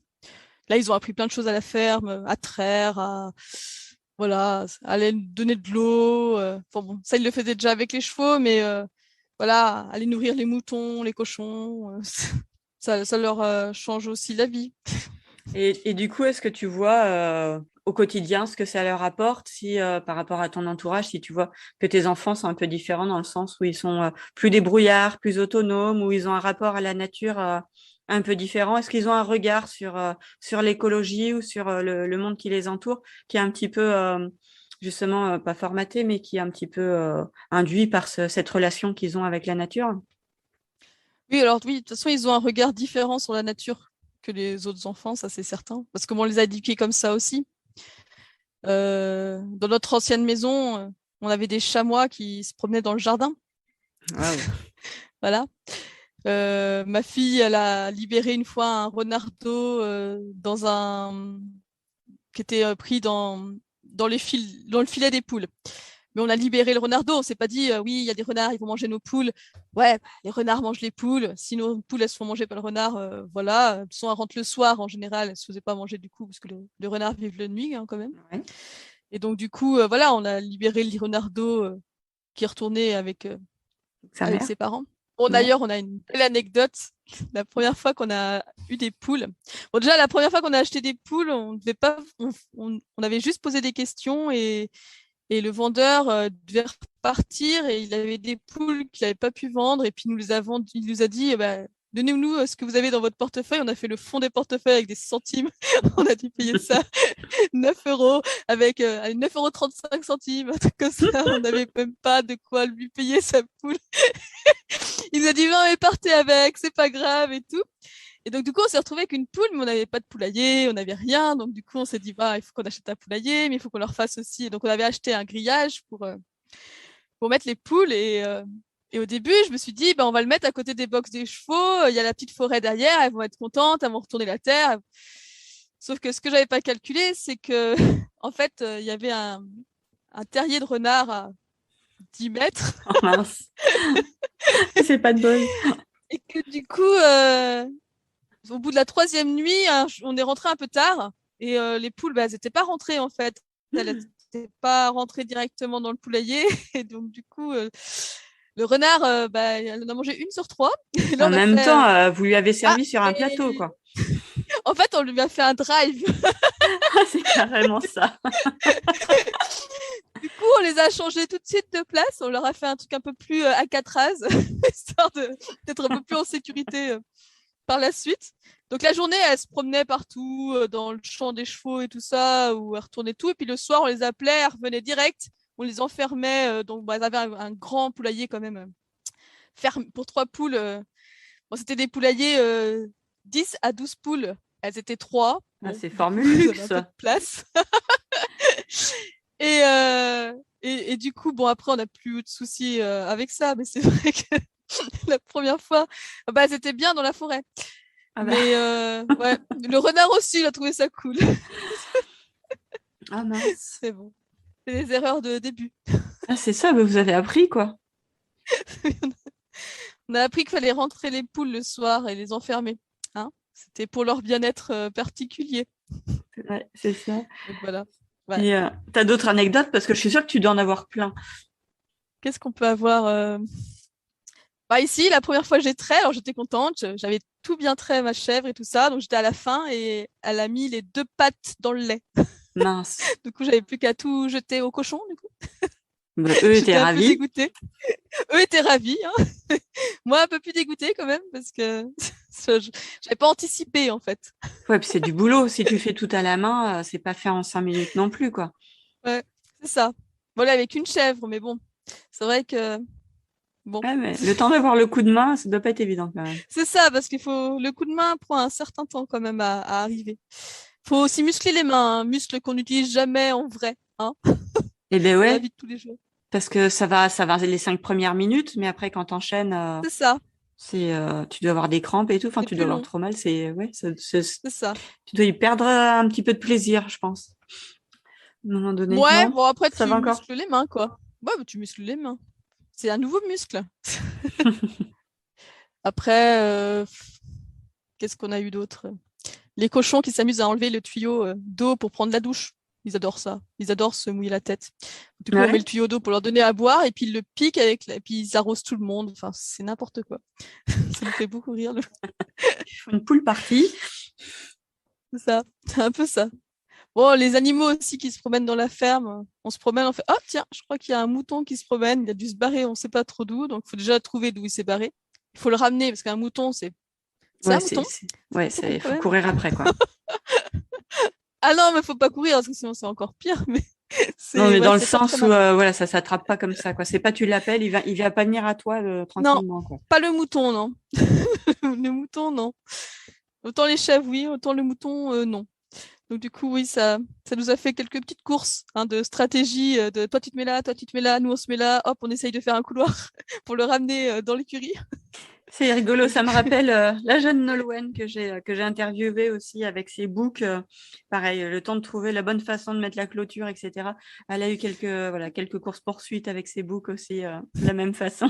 Là, ils ont appris plein de choses à la ferme, à traire, voilà, à aller donner de l'eau. Enfin, bon, ça, ils le faisaient déjà avec les chevaux, mais voilà, aller nourrir les moutons, les cochons, ça leur change aussi la vie. Et du coup, est-ce que tu vois au quotidien ce que ça leur apporte si par rapport à ton entourage, si tu vois que tes enfants sont un peu différents dans le sens où ils sont plus débrouillards, plus autonomes, où ils ont un rapport à la nature un peu différent, est-ce qu'ils ont un regard sur l'écologie ou sur le monde qui les entoure, qui est un petit peu justement pas formaté, mais qui est un petit peu induit par cette relation qu'ils ont avec la nature? Oui, alors oui, de toute façon, ils ont un regard différent sur la nature que les autres enfants, ça c'est certain. Parce que bon, on les a éduqués comme ça aussi. Dans notre ancienne maison, on avait des chamois qui se promenaient dans le jardin. Waouh. Voilà. Ma fille, elle a libéré une fois un renardeau qui était pris dans le filet des poules. Mais on a libéré le renardeau. On s'est pas dit, oui, il y a des renards, ils vont manger nos poules. Ouais, bah, les renards mangent les poules. Si nos poules, elles se font manger par le renard, voilà. De toute façon, elles rentrent le soir en général. Elles se faisaient pas manger du coup, parce que le renard vive la nuit hein, quand même. Ouais. Et donc, du coup, voilà, on a libéré le renardeau qui est retourné Sa avec mère? ses parents. Bon, Ouais. d'ailleurs, on a une belle anecdote. La première fois qu'on a eu des poules. Bon, déjà, la première fois qu'on a acheté des poules, on devait pas, on avait juste posé des questions et le vendeur devait repartir et il avait des poules qu'il n'avait pas pu vendre et puis il nous a dit, donnez-nous ce que vous avez dans votre portefeuille. On a fait le fond des portefeuilles avec des centimes. On a dû payer ça 9 euros avec 9,35 centimes, un truc comme ça. On n'avait même pas de quoi lui payer sa poule. Il nous a dit, non, mais partez avec, c'est pas grave et tout. Et donc, du coup, on s'est retrouvé avec une poule, mais on n'avait pas de poulailler, on n'avait rien. Donc, du coup, on s'est dit, bah, il faut qu'on achète un poulailler, mais il faut qu'on leur fasse aussi. Et donc, on avait acheté un grillage pour mettre les poules. Et au début, je me suis dit, bah, on va le mettre à côté des box des chevaux. Il y a la petite forêt derrière, elles vont être contentes, elles vont retourner la terre. Sauf que ce que j'avais pas calculé, c'est que, en fait, il y avait un terrier de renard à 10 mètres. Oh mince, c'est pas de bol. Et que du coup, au bout de la troisième nuit, hein, on est rentré un peu tard et les poules, bah, elles n'étaient pas rentrées en fait. Elles n'étaient pas rentrées directement dans le poulailler. Et donc, du coup, le renard, elle en a mangé une sur trois. Et là, En on a même fait temps, vous lui avez Ah, servi sur un plateau, mais quoi. En fait, on lui a fait un drive. C'est carrément ça. Du coup, on les a changés tout de suite de place. On leur a fait un truc un peu plus Alcatraz, histoire d'être un peu plus en sécurité par la suite. Donc la journée, elle se promenait partout dans le champ des chevaux et tout ça, où elle retournait tout. Et puis le soir, on les appelait, elles revenaient direct. On les enfermait. Donc elles avaient un grand poulailler quand même. Ferme pour 3 poules. Bon, c'était des poulaillers 10 à 12 poules. Elles étaient 3. Ah, Bon, c'est du formule coup, il y luxe. avait un peu de place. Et du coup, bon, après, on n'a plus eu de soucis avec ça, mais c'est vrai que la première fois, bah, c'était bien dans la forêt. Ah bah. Mais ouais, le renard aussi, il a trouvé ça cool. Ah mince. C'est bon. C'est des erreurs de début. Ah, c'est ça, mais vous avez appris quoi. On a appris qu'il fallait rentrer les poules le soir et les enfermer. Hein, c'était pour leur bien-être particulier. Ouais, c'est ça. Donc voilà. Ouais. Et t'as d'autres anecdotes parce que je suis sûre que tu dois en avoir plein. Qu'est-ce qu'on peut avoir Bah ici, la première fois que j'ai trait, alors j'étais contente, j'avais tout bien trait ma chèvre et tout ça, donc j'étais à la fin et elle a mis les 2 pattes dans le lait. Mince. Du coup, j'avais plus qu'à tout jeter au cochon, du coup. Bah, eux étaient J'étais un peu ravis. dégoûtée. Eux étaient ravis, hein. Moi, un peu plus dégoûtée quand même, parce que j'avais pas anticipé, en fait. Ouais, puis c'est du boulot. Si tu fais tout à la main, c'est pas fait en 5 minutes non plus, quoi. Ouais, c'est ça. Voilà, avec une chèvre, mais bon, c'est vrai que, bon, Ouais, mais le temps d'avoir le coup de main, ça doit pas être évident quand même. c'est ça, parce le coup de main prend un certain temps quand même à arriver. Faut aussi muscler les mains, hein, muscles qu'on n'utilise jamais en vrai, hein, Eh ben dans la ouais, vie de tous les jours. parce que ça va les 5 premières minutes, mais après quand t'enchaînes, C'est ça, tu dois avoir des crampes et tout. Enfin, c'est tu dois plus avoir long, trop mal. c'est ça. Tu dois y perdre un petit peu de plaisir, je pense. À un moment donné, Ouais, non? bon après Ça va tu encore? muscles les mains, quoi. Ouais, bah, tu muscles les mains. C'est un nouveau muscle. Après, qu'est-ce qu'on a eu d'autre? Les cochons qui s'amusent à enlever le tuyau d'eau pour prendre la douche. Ils adorent ça. Ils adorent se mouiller la tête. Du coup, on met Ouais. le tuyau d'eau pour leur donner à boire et puis ils le piquent et puis ils arrosent tout le monde. Enfin, c'est n'importe quoi. Ça me fait beaucoup rire. Ils font une pool party. C'est ça. C'est un peu ça. Bon, les animaux aussi qui se promènent dans la ferme. On se promène, on fait, oh tiens, je crois qu'il y a un mouton qui se promène. Il a dû se barrer, on ne sait pas trop d'où. Donc, il faut déjà trouver d'où il s'est barré. Il faut le ramener parce qu'un mouton, c'est Ouais, un mouton. ouais, Mouton, quand faut même. courir après, quoi. Ah non, mais faut pas courir parce que sinon c'est encore pire. Mais Non, mais dans le c'est pas très sens où, malin. voilà, ça s'attrape pas comme ça, quoi. C'est pas tu l'appelles, il va pas venir à toi Non, tranquillement, quoi. pas le mouton, non. Le mouton, non. Autant les chèvres, oui, autant le mouton, non. Donc du coup, oui, ça nous a fait quelques petites courses hein, de stratégie, de toi tu te mets là, toi tu te mets là, nous on se met là, hop, on essaye de faire un couloir pour le ramener dans l'écurie. C'est rigolo, Donc, ça du me coup, rappelle la jeune Nolwenn que j'ai interviewée aussi avec ses books. Pareil, le temps de trouver la bonne façon de mettre la clôture, etc. Elle a eu quelques courses-poursuites avec ses books aussi, de la même façon.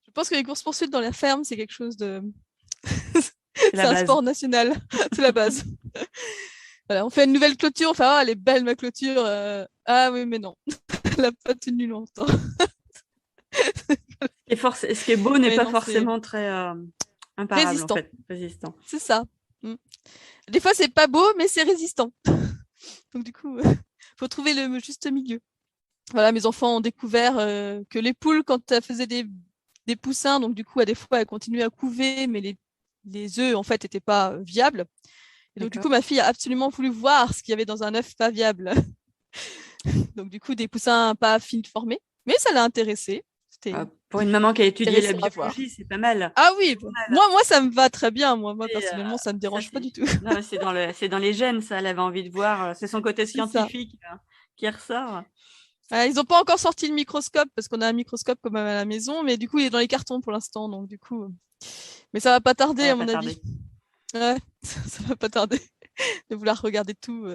je pense que les courses-poursuites dans la ferme, c'est quelque chose de... C'est c'est la un base. sport national, c'est la base. Voilà, on fait une nouvelle clôture, on fait ah, elle est belle ma clôture. Ah oui, mais non, elle n'a pas tenu longtemps. Ce qui est beau n'est Mais pas non, c'est forcément très imparable, en résistant. fait, résistant. C'est ça. Mm. Des fois, c'est pas beau, mais c'est résistant. Donc, du coup, faut trouver le juste milieu. Voilà, mes enfants ont découvert que les poules, quand elles faisaient des poussins, donc du coup, des fois, elles continuaient à couver, mais les œufs, en fait, n'étaient pas viables. Et donc, du D'accord. coup, ma fille a absolument voulu voir ce qu'il y avait dans un œuf pas viable. Donc, du coup, des poussins pas fines formés. Mais ça l'a intéressée. C'était Pour une maman qui a étudié la intéressant à voir. biologie, c'est pas mal. Ah oui, Pas mal. moi, ça me va très bien. Moi, Et, personnellement, ça me ça, dérange pas du tout. non, c'est dans les gènes, ça. Elle avait envie de voir. C'est son côté C'est ça. scientifique qui ressort. Ils n'ont pas encore sorti le microscope parce qu'on a un microscope quand même à la maison, mais du coup, il est dans les cartons pour l'instant. Donc, du coup, mais ça va pas Ça tarder, va à pas mon tarder. avis. Ouais, ça va pas tarder de vouloir regarder tout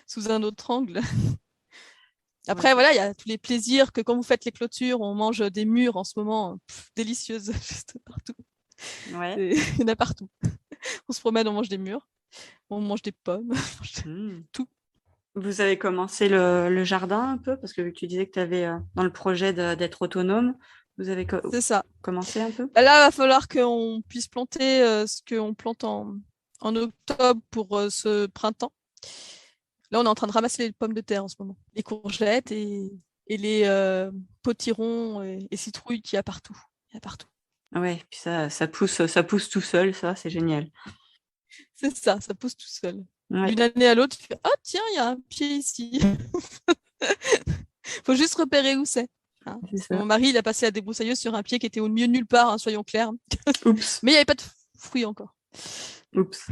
sous un autre angle. Ouais, Après, voilà, il y a tous les plaisirs que quand vous faites les clôtures, on mange des mûres en ce moment, délicieuses, juste partout. ouais. Il y en a partout. On se promène, on mange des mûres, on mange des pommes, Hmm. tout. Vous avez commencé le jardin un peu, parce que vu que tu disais que tu avais dans le projet d'être autonome, vous avez C'est ça. commencé un peu? Bah là, il va falloir qu'on puisse planter ce qu'on plante en octobre pour ce printemps. Là, on est en train de ramasser les pommes de terre en ce moment, les courgettes et les potirons et citrouilles qu'il y a partout. Il y a partout. Ouais, puis ça pousse tout seul, ça, c'est génial. C'est ça pousse tout seul. Ouais, D'une année à l'autre, tu fais « Oh, tiens, il y a un pied ici !» Faut juste repérer où c'est. Hein. c'est ça. Mon mari, il a passé la débroussailleuse sur un pied qui était au milieu de nulle part, hein, soyons clairs. Oups, Mais il n'y avait pas de fruits encore. oups.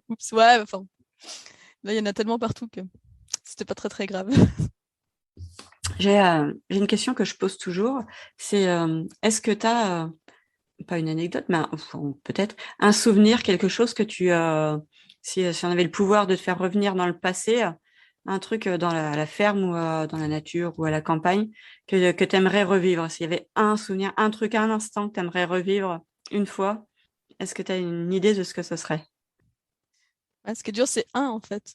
Oups, ouais, enfin. Là, il y en a tellement partout que c'était pas très, très grave. J'ai une question que je pose toujours, c'est est-ce que tu as, pas une anecdote, mais peut-être un souvenir, quelque chose que si on avait le pouvoir de te faire revenir dans le passé, un truc dans la ferme ou dans la nature ou à la campagne que tu aimerais revivre, s'il y avait un souvenir, un truc, un instant que tu aimerais revivre une fois, est-ce que tu as une idée de ce que ce serait? Ouais, ce qui est dur, c'est un, en fait.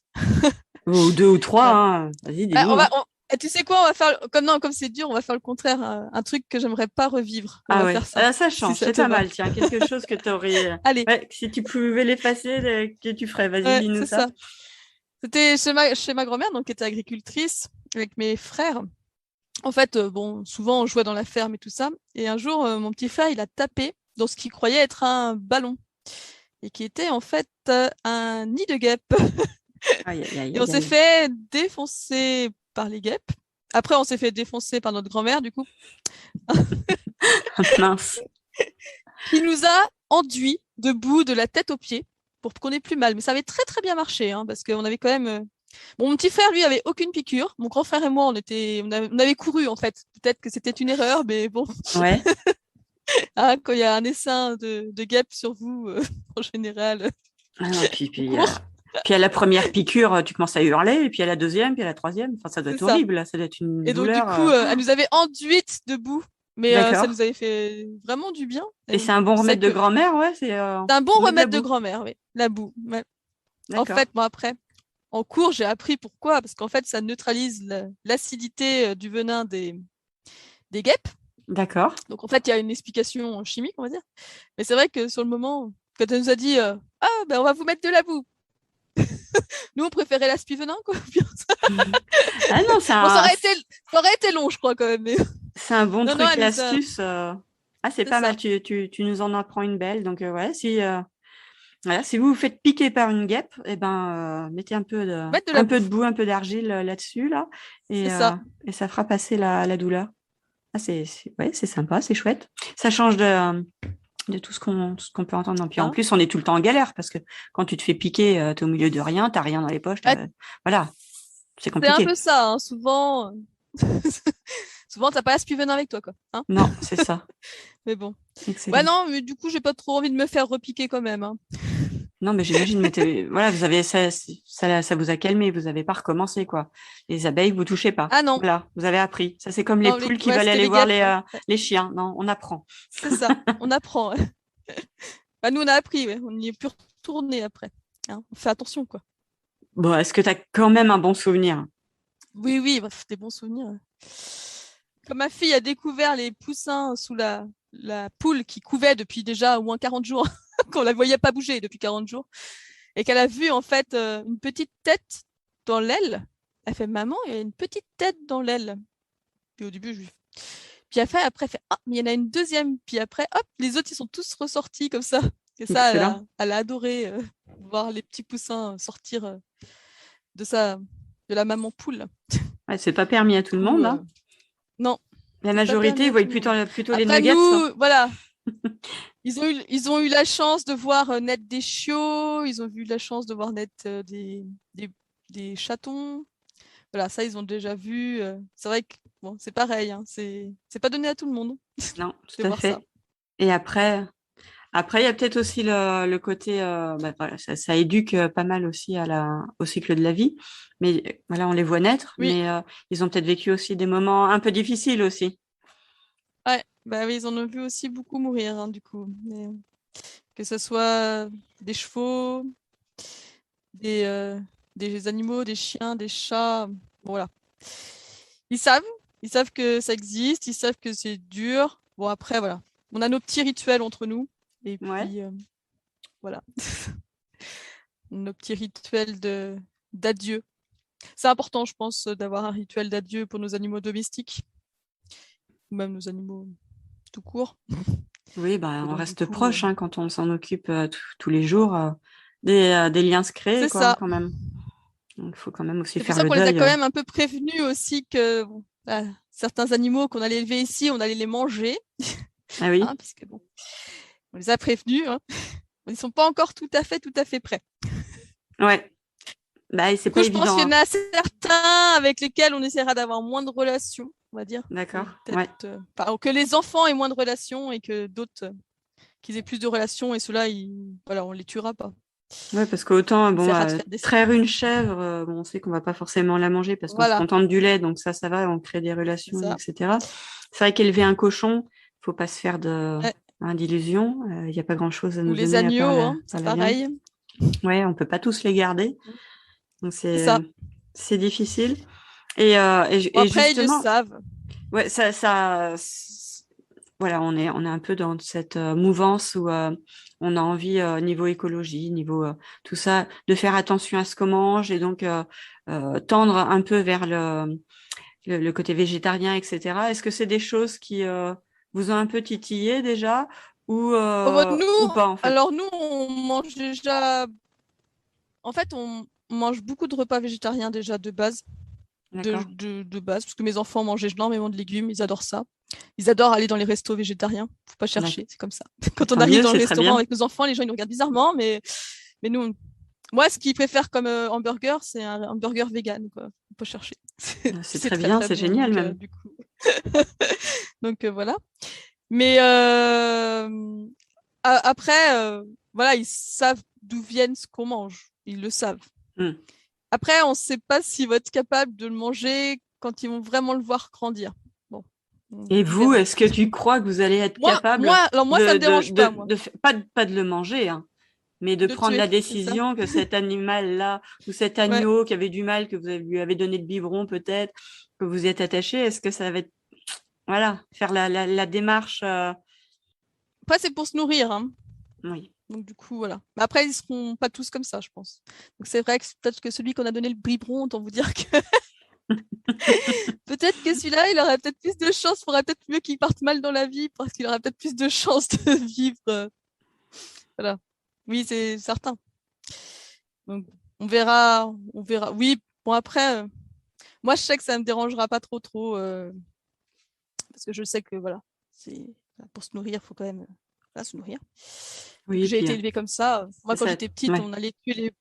Ou deux ou trois, Ouais. hein. Vas-y, Bah, dis-nous. Hein. Et tu sais quoi, on va faire comme c'est dur, on va faire le contraire, un truc que j'aimerais pas revivre. On Ah va ouais, faire ça, ça si change, ça c'est te pas va. mal, tiens, quelque chose que tu aurais... Allez, Ouais, si tu pouvais l'effacer, que tu ferais, vas-y, ouais, dis-nous c'est ça. ça. C'était chez ma grand-mère, donc qui était agricultrice, avec mes frères. En fait, bon, souvent on jouait dans la ferme et tout ça. Et un jour, mon petit frère, il a tapé dans ce qu'il croyait être un ballon et qui était en fait un nid de guêpes. Aïe, aïe, aïe, Et on aïe, s'est aïe. fait défoncer par les guêpes. Après, on s'est fait défoncer par notre grand-mère, du coup, Mince. qui nous a enduits debout de la tête aux pieds pour qu'on ait plus mal. Mais ça avait très très bien marché, hein, parce qu'on avait quand même. Bon, mon petit frère, lui, avait aucune piqûre. Mon grand frère et moi, on avait couru en fait. Peut-être que c'était une erreur, mais bon, Ouais. hein, quand il y a un essaim de guêpes sur vous, en général, Ah non, on court. puis à la première piqûre, tu commences à hurler, et puis à la deuxième, puis à la troisième. Enfin, ça doit C'est être ça. horrible, là. Ça doit être une Et donc, du douleur. coup, elle nous avait enduites debout. Mais ça D'accord. nous avait fait vraiment du bien. Et Et c'est un bon c'est remède de que grand-mère, ouais, c'est un bon bout de la remède de boue. grand-mère, oui. La boue. Ouais. En D'accord. fait, moi, après, en cours, j'ai appris pourquoi. Parce qu'en fait, ça neutralise l'acidité du venin des guêpes. D'accord. Donc, en fait, il y a une explication chimique, on va dire. Mais c'est vrai que sur le moment, quand elle nous a dit Ah, ben, on va vous mettre de la boue. Nous, on préférait l'aspi venin, quoi. Ah non, Bon, ça aurait été long, je crois, quand même. Mais... c'est un bon Non, non, truc et elle nous a. astuce. Ah, c'est C'est pas mal. ça. Tu nous en apprends une belle. Donc, ouais, voilà, si vous vous faites piquer par une guêpe, eh ben, mettez Mettre de la un boue. peu de boue, un peu d'argile là-dessus, là, C'est ça. et ça fera passer la douleur. Ah, ouais, c'est sympa, c'est chouette. Ça change de tout ce qu'on peut entendre. Puis en Hein. plus, on est tout le temps en galère parce que quand tu te fais piquer, tu es au milieu de rien, tu n'as rien dans les poches. Ah, Voilà, c'est c'est un compliqué. peu ça, hein. Souvent, souvent, t'as pas l'aspi venin avec toi, quoi. Hein. Non, c'est ça. Mais bon. Ouais, Excellent. non, mais du coup, j'ai pas trop envie de me faire repiquer quand même. Hein. Non, mais j'imagine, voilà, vous avez ça vous a calmé, vous n'avez pas recommencé, quoi. Les abeilles, vous touchez pas. Ah non, Voilà, vous avez appris. Ça, c'est comme les non, poules qui ouais, veulent c'était aller les voir guêpes. Ouais. les chiens. Non, on apprend. C'est ça, on apprend. Ouais. Bah, nous, on a appris, ouais. On n'y est plus retourné après. Hein. On fait attention, quoi. Bon, est-ce que tu as quand même un bon souvenir? Oui, oui, bref, des bons souvenirs. Ouais. Comme ma fille a découvert les poussins sous la poule qui couvait depuis déjà au moins 40 jours, qu'on la voyait pas bouger depuis 40 jours, et qu'elle a vu en fait une petite tête dans l'aile. Elle fait maman, il y a une petite tête dans l'aile. Puis au début, puis après, elle fait ah, mais il y en a une deuxième. Puis après, hop, les autres ils sont tous ressortis comme ça. Et ça, Excellent. elle a adoré voir les petits poussins sortir de la maman poule. Ouais, c'est pas permis à Du tout le coup, monde, hein. non, La c'est pas majorité, permis ils à voient tout le monde. plutôt les Après, nuggets. nous, voilà, ils ont eu la chance de voir naître des chiots, ils ont eu la chance de voir naître des chatons. Voilà, ça, ils ont déjà vu. C'est vrai que bon, c'est pareil, hein, c'est pas donné à tout le monde Non, de tout à voir ça. fait. Et après, il y a peut-être aussi le côté, voilà, ça éduque pas mal aussi au cycle de la vie. Mais voilà, on les voit naître, Oui, mais ils ont peut-être vécu aussi des moments un peu difficiles aussi. ouais, bah oui, ils en ont vu aussi beaucoup mourir, hein, du coup. Que ce soit des chevaux, des animaux, des chiens, des chats, voilà. Ils savent, ils savent que ça existe, ils savent que c'est dur. Bon, après, voilà. On a nos petits rituels entre nous. Et Ouais. puis, voilà. nos petits rituels d'adieu. C'est important, je pense, d'avoir un rituel d'adieu pour nos animaux domestiques, ou même nos animaux tout court. Oui, Et on donc, du reste coup, proche quand on s'en occupe tous les jours. Des liens se créent, c'est quoi, ça. quand même. Il faut quand même aussi C'est pour faire ça le qu'on les a deuil. quand même un peu prévenus aussi que certains animaux qu'on allait élever ici, on allait les manger, Ah oui, hein, puisque bon, on les a prévenus. Hein. Ils ne sont pas encore tout à fait prêts. ouais. Et c'est Du coup, pas je pense évident, qu'il y en hein. a certains avec lesquels on essaiera d'avoir moins de relations, on va dire. D'accord, ouais. Peut-être que les enfants aient moins de relations et que d'autres qu'ils aient plus de relations et ceux-là, voilà, on les tuera pas. Ouais, parce qu'autant, On essaiera de faire traire décemment. une chèvre, on sait qu'on va pas forcément la manger parce qu'on se Voilà, contente du lait, donc ça va, on crée des c'est relations, ça. etc. C'est vrai qu'élever un cochon, faut pas se faire Ouais. d'illusions. Il n'y a pas grand-chose à Ou nous les donner à part agneaux, hein, par c'est la viande. pareil. Ouais, on peut pas tous les garder, donc C'est ça. c'est difficile. Bon, Et après, ils le justement, savent. ouais, voilà, on est un peu dans cette mouvance où on a envie, niveau écologie, niveau tout ça, de faire attention à ce qu'on mange et donc tendre un peu vers le côté végétarien, etc. Est-ce que c'est des choses qui vous ont un peu titillé déjà Oh, bah, ou pas en fait? nous, on mange déjà. En fait, on mange beaucoup de repas végétariens déjà de base. D'accord. De base, parce que mes enfants mangeaient énormément de légumes, ils adorent ça. Ils adorent aller dans les restos végétariens. Faut pas D'accord. chercher, c'est comme ça. Quand on Tant arrive mieux, dans le c'est très restaurant bien. avec nos enfants, les gens ils nous regardent bizarrement, mais nous, moi, ce qu'ils préfèrent comme hamburger, c'est un hamburger vegan, quoi. Faut pas chercher. C'est C'est très très bien, très c'est bon. génial Donc, même. du coup, donc voilà. Mais après, voilà, ils savent d'où viennent ce qu'on mange. Ils le savent. Hmm. Après, on ne sait pas s'ils vont être capables de le manger quand ils vont vraiment le voir grandir. Bon, Et on vous, verra. est-ce que tu crois que vous allez être capable Alors moi, ça me dérange pas, moi, pas de le manger, hein, mais de de le prendre tuer, la c'est ça. décision que cet animal-là ou cet Ouais. agneau qui avait du mal, que lui avez donné le biberon peut-être, que vous y êtes attaché, est-ce que ça va être, voilà, faire la démarche, Après, c'est pour se nourrir, hein. oui. Donc du coup, voilà. Mais après, ils seront pas tous comme ça, je pense. Donc c'est vrai que peut-être que celui qu'on a donné le biberon, autant vous dire que peut-être que celui-là, il aurait peut-être plus de chance, il faudrait peut-être mieux qu'il parte mal dans la vie parce qu'il aurait peut-être plus de chances de vivre. Voilà. Oui, c'est certain. Donc on verra, on verra. Oui, bon après, moi je sais que ça me dérangera pas trop, parce que je sais que voilà, c'est pour se nourrir, il faut quand même voilà, se nourrir. Et Oui, que et j'ai puis été élevée comme ça. Moi, c'est quand ça, j'étais petite, ouais. on allait tuer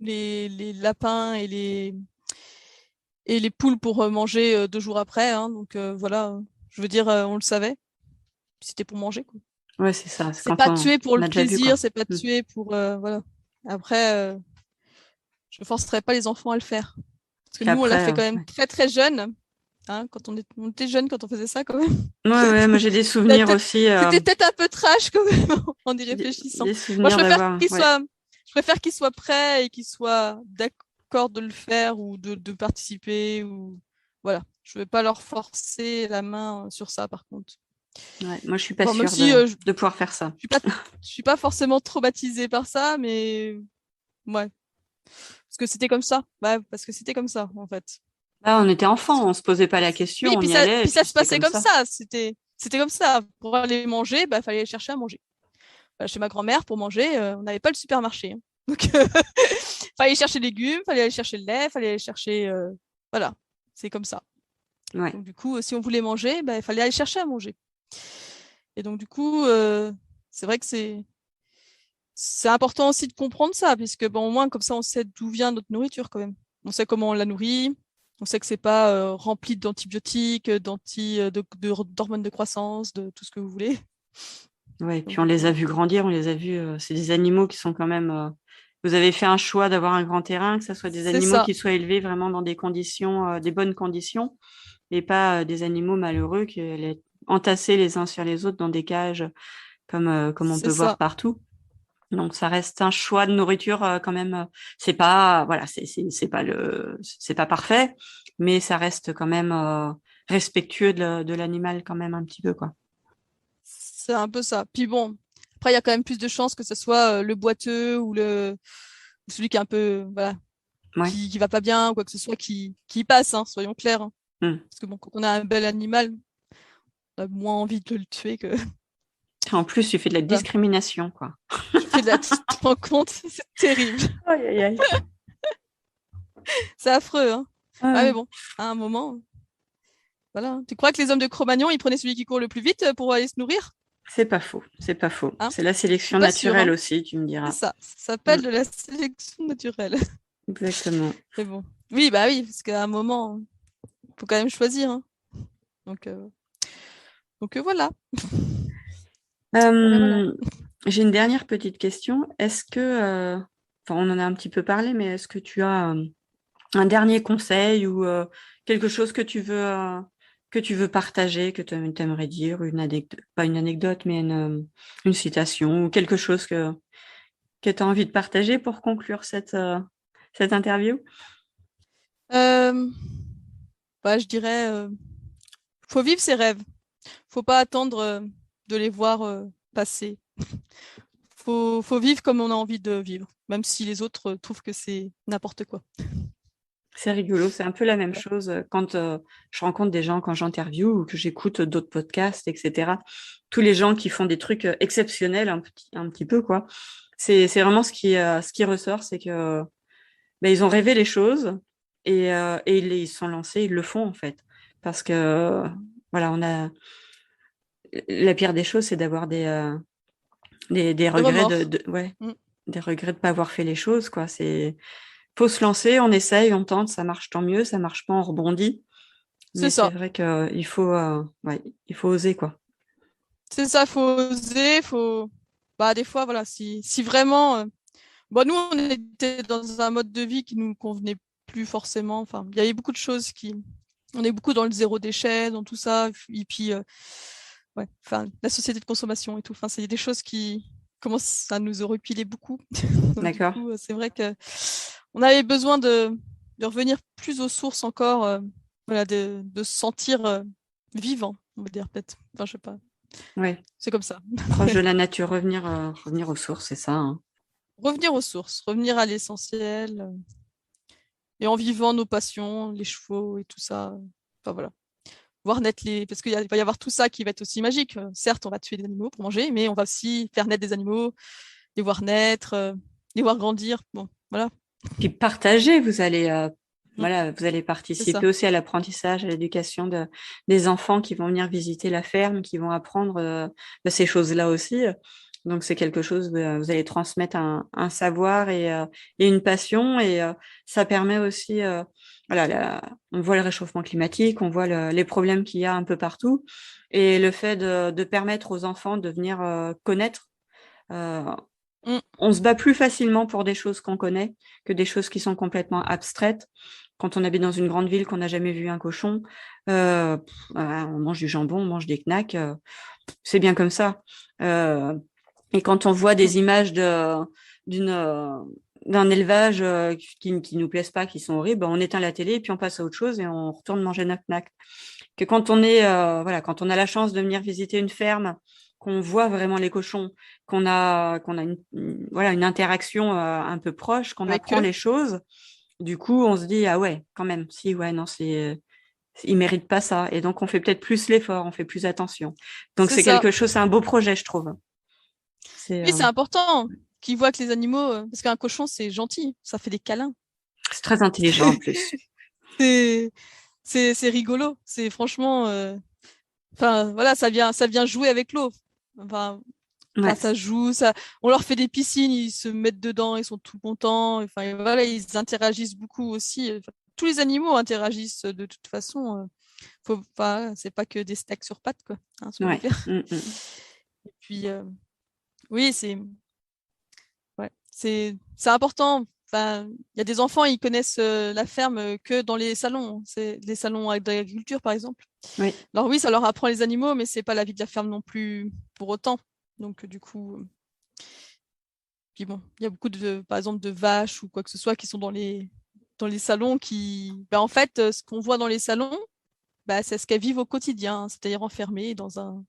les lapins et les poules pour manger 2 jours après. Hein. Donc voilà, je veux dire, on le savait. C'était pour manger, quoi. Ouais, c'est ça, c'est C'est quand pas tuer pour on le a déjà vu, plaisir, quoi. c'est pas Hmm. tuer pour voilà. Après, je ne forcerai pas les enfants à le faire. Parce que Puis nous, on l'a après, fait quand même ouais. très très jeune. Hein, quand on était jeune quand on faisait ça quand même. Ouais, moi j'ai des souvenirs aussi, C'était peut-être un peu trash quand même en y réfléchissant. des Moi, souvenirs d'avoir, ouais. je préfère qu'il soit prêt et qu'il soit d'accord de le faire ou de participer ou voilà. Je ne vais pas leur forcer la main sur ça par contre. Ouais, moi je suis pas Bon, même sûre si de pouvoir faire ça. je suis pas forcément traumatisée par ça, mais ouais, parce que c'était comme ça. Ouais, parce que c'était comme ça en fait. Là, on était enfants, on se posait pas la question, Oui, on y allait et puis ça puis se c'était passait comme comme ça. ça. C'était comme ça. Pour aller manger, bah, fallait aller chercher à manger. Chez ma grand-mère, pour manger, on n'avait pas le supermarché. Hein. Donc, fallait aller chercher les légumes, fallait aller chercher le lait, fallait aller chercher. Voilà, c'est comme ça. Ouais. Donc, du coup, si on voulait manger, bah, il fallait aller chercher à manger. Et donc, du coup, c'est vrai que c'est important aussi de comprendre ça, puisque bon, au moins, comme ça, on sait d'où vient notre nourriture quand même. On sait comment on la nourrit. On sait que c'est pas rempli d'antibiotiques, d'hormones de croissance, de tout ce que vous voulez. Ouais, Donc, puis on du coup, les a voilà. vus grandir, on les a vus. C'est des animaux qui sont quand même. Vous avez fait un choix d'avoir un grand terrain, que ce soit des C'est animaux ça. qui soient élevés vraiment dans des conditions, des bonnes conditions, et pas des animaux malheureux qui allaient entasser les uns sur les autres dans des cages, comme on C'est peut voir ça. partout. Donc ça reste un choix de nourriture quand même. C'est pas, voilà, c'est pas parfait, mais ça reste quand même respectueux de l'animal quand même un petit peu quoi. C'est un peu ça. Puis bon, après, il y a quand même plus de chances que ce soit le boiteux ou le celui qui est un peu, voilà, Ouais. qui va pas bien ou quoi que ce soit, qui passe, hein, soyons clairs. Hein. Parce que bon, quand on a un bel animal, on a moins envie de le tuer que. En plus, tu fais de la Voilà. discrimination, quoi. Je fais de la petite rencontre, c'est terrible. Aïe, aïe, aïe. C'est affreux, hein. Ah, mais Ouais. bon, à un moment, voilà. Tu crois que les hommes de Cro-Magnon, ils prenaient celui qui court le plus vite pour aller se nourrir? C'est pas faux, c'est pas faux. Hein? C'est la Je suis sélection pas sûre, naturelle hein. aussi, tu me C'est diras. ça. Ça Mm, s'appelle de la sélection naturelle. exactement. Mais bon. Oui, bah oui, parce qu'à un moment, il faut quand même choisir. Hein. Donc, voilà. Voilà, voilà. J'ai une dernière petite question. Est-ce que, enfin, on en a un petit peu parlé, mais est-ce que tu as un dernier conseil ou quelque chose que tu veux partager, que tu aimerais dire, une anecdote, pas une anecdote, mais une citation ou quelque chose que tu as envie de partager pour conclure cette interview? Euh, Bah, je dirais, faut vivre ses rêves. Faut pas attendre de les voir passer. Faut vivre comme on a envie de vivre, même si les autres trouvent que c'est n'importe quoi. C'est rigolo, c'est un peu la même Voilà. chose quand je rencontre des gens, quand j'interviewe ou que j'écoute d'autres podcasts, etc. Tous les gens qui font des trucs exceptionnels, un petit peu, quoi. C'est vraiment ce qui ressort, c'est que ben, ils ont rêvé les choses et ils se sont lancés, ils le font en fait. Parce que voilà, on a la pire des choses, c'est d'avoir des Le regrets remords. ouais, Mm. des regrets de pas avoir fait les choses, quoi. C'est faut se lancer, on essaye, on tente, ça marche tant mieux, ça marche pas, on rebondit. C'est Mais c'est ça. vrai ouais, il faut oser, quoi. C'est ça, faut oser, faut. Bah, des fois, voilà, si vraiment. Bon, nous, on était dans un mode de vie qui nous convenait plus forcément. Enfin, il y avait beaucoup de choses qui. On est beaucoup dans le zéro déchet, dans tout ça. Et puis, ouais, enfin, la société de consommation et tout. Enfin, c'est des choses qui commencent à nous repiler beaucoup. Donc, du D'accord? coup, c'est vrai que on avait besoin de revenir plus aux sources encore, voilà, de se sentir vivant, on va dire peut-être. Enfin, je sais pas. Ouais. C'est comme ça. Proche de la nature, revenir aux sources, c'est ça, hein. Revenir aux sources, revenir à l'essentiel, et en vivant nos passions, les chevaux et tout ça. Enfin, voilà. Voir naître les. Parce va y avoir tout ça qui va être aussi magique. Certes, on va tuer des animaux pour manger, mais on va aussi faire naître des animaux, les voir naître, les voir grandir. Bon, voilà. Puis partager, Mm, voilà, vous allez c'est ça. participer aussi à l'apprentissage, à l'éducation des enfants qui vont venir visiter la ferme, qui vont apprendre ces choses-là aussi. Donc c'est quelque chose, vous allez transmettre un savoir et une passion et ça permet aussi, voilà, on voit le réchauffement climatique, on voit les problèmes qu'il y a un peu partout et le fait de permettre aux enfants de venir connaître. euh, Mm, on se bat plus facilement pour des choses qu'on connaît que des choses qui sont complètement abstraites. Quand on habite dans une grande ville, qu'on n'a jamais vu un cochon, on mange du jambon, on mange des knacks, c'est bien comme ça. Et quand on voit mm. des images d'une d'un élevage qui nous plaisent pas, qui sont horribles, on éteint la télé et puis on passe à autre chose et on retourne manger notre knack. Que quand on est voilà, quand on a la chance de venir visiter une ferme, qu'on voit vraiment les cochons, qu'on a voilà une interaction un peu proche, qu'on Avec apprend eux, les choses, du coup on se dit ah ouais quand même si ouais non ils méritent pas ça et donc on fait peut-être plus l'effort, on fait plus attention. Donc c'est c'est ça. quelque chose, c'est un beau projet je trouve. C'est Oui, c'est important qu'ils voient que les animaux, parce qu'un cochon, c'est gentil, ça fait des câlins. c'est très intelligent en plus. C'est c'est rigolo. C'est franchement, enfin voilà, ça vient jouer avec l'eau. Enfin, Ouais, ça joue, ça. On leur fait des piscines, ils se mettent dedans, ils sont tout contents. Enfin et voilà, ils interagissent beaucoup aussi. Enfin, tous les animaux interagissent de toute façon. Faut pas, c'est pas que des steaks sur pattes quoi. Hein, soyons ouais. clairs. Mm, mm. Et puis oui, c'est important. Enfin, il y a des enfants, ils connaissent la ferme que dans les salons. C'est les salons d'agriculture, par exemple. Oui. Alors oui, ça leur apprend les animaux, mais c'est pas la vie de la ferme non plus pour autant. Donc du coup, puis bon, il y a beaucoup de, par exemple, de vaches ou quoi que ce soit qui sont dans les salons qui, ben, en fait, ce qu'on voit dans les salons, bah, c'est ce qu'elles vivent au quotidien, hein, c'est-à-dire enfermées dans un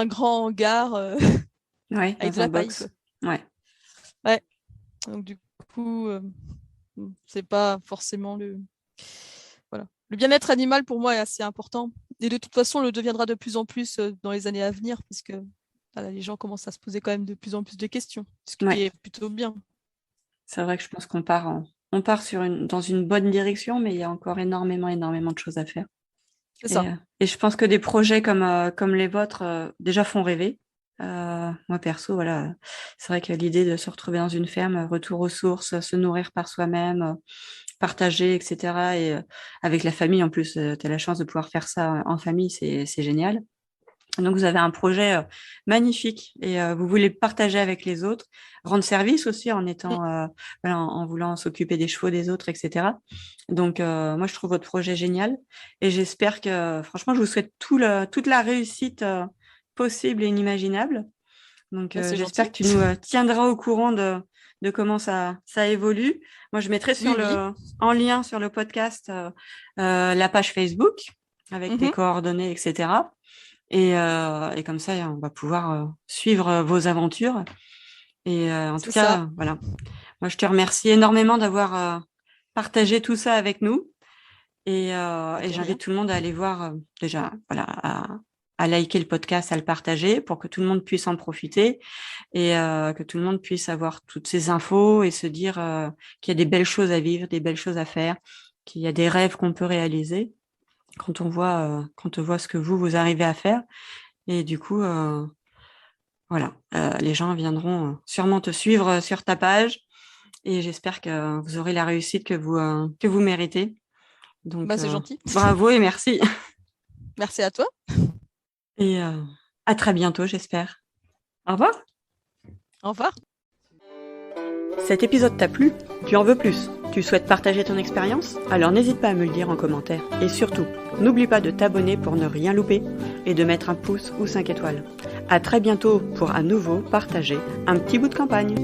grand hangar Ouais, avec de dans un la paille, quoi. box. Ouais. Ouais. Donc du coup, c'est pas forcément le... Voilà. Le bien-être animal, pour moi, est assez important. Et de toute façon, le deviendra de plus en plus dans les années à venir, puisque voilà, les gens commencent à se poser quand même de plus en plus de questions, ce qui Ouais. est plutôt bien. C'est vrai que je pense qu'on part, on part dans une bonne direction, mais il y a encore énormément de choses à faire. C'est ça. Et je pense que des projets comme les vôtres déjà font rêver. Moi perso, voilà, c'est vrai que l'idée de se retrouver dans une ferme, retour aux sources, se nourrir par soi-même, partager, etc. Et avec la famille en plus, tu as la chance de pouvoir faire ça en famille, c'est génial. Donc vous avez un projet magnifique et vous voulez partager avec les autres, rendre service aussi en étant voilà, en voulant s'occuper des chevaux des autres, etc. Donc moi je trouve votre projet génial et j'espère que franchement je vous souhaite toute la réussite possible et inimaginable. Donc C'est j'espère gentil. que tu nous tiendras au courant de comment ça évolue. Moi je mettrai Oui. en lien sur le podcast la page Facebook avec tes Mhm. coordonnées, etc. Et comme ça, on va pouvoir suivre vos aventures. Et en tout C'est ça. cas, voilà. Moi, je te remercie énormément d'avoir partagé tout ça avec nous. Et De rien. j'invite tout le monde à aller voir déjà, voilà, à liker le podcast, à le partager pour que tout le monde puisse en profiter et que tout le monde puisse avoir toutes ces infos et se dire qu'il y a des belles choses à vivre, des belles choses à faire, qu'il y a des rêves qu'on peut réaliser quand on voit ce que vous arrivez à faire. Et du coup, voilà, les gens viendront sûrement te suivre sur ta page et j'espère que vous aurez la réussite que vous méritez. Donc, C'est gentil. bravo et merci. Merci à toi. Et à très bientôt, j'espère. Au revoir. Au revoir. Cet épisode t'a plu? Tu en veux plus? Tu souhaites partager ton expérience? Alors n'hésite pas à me le dire en commentaire. Et surtout, n'oublie pas de t'abonner pour ne rien louper et de mettre un pouce ou 5 étoiles. À très bientôt pour à nouveau partager un petit bout de campagne.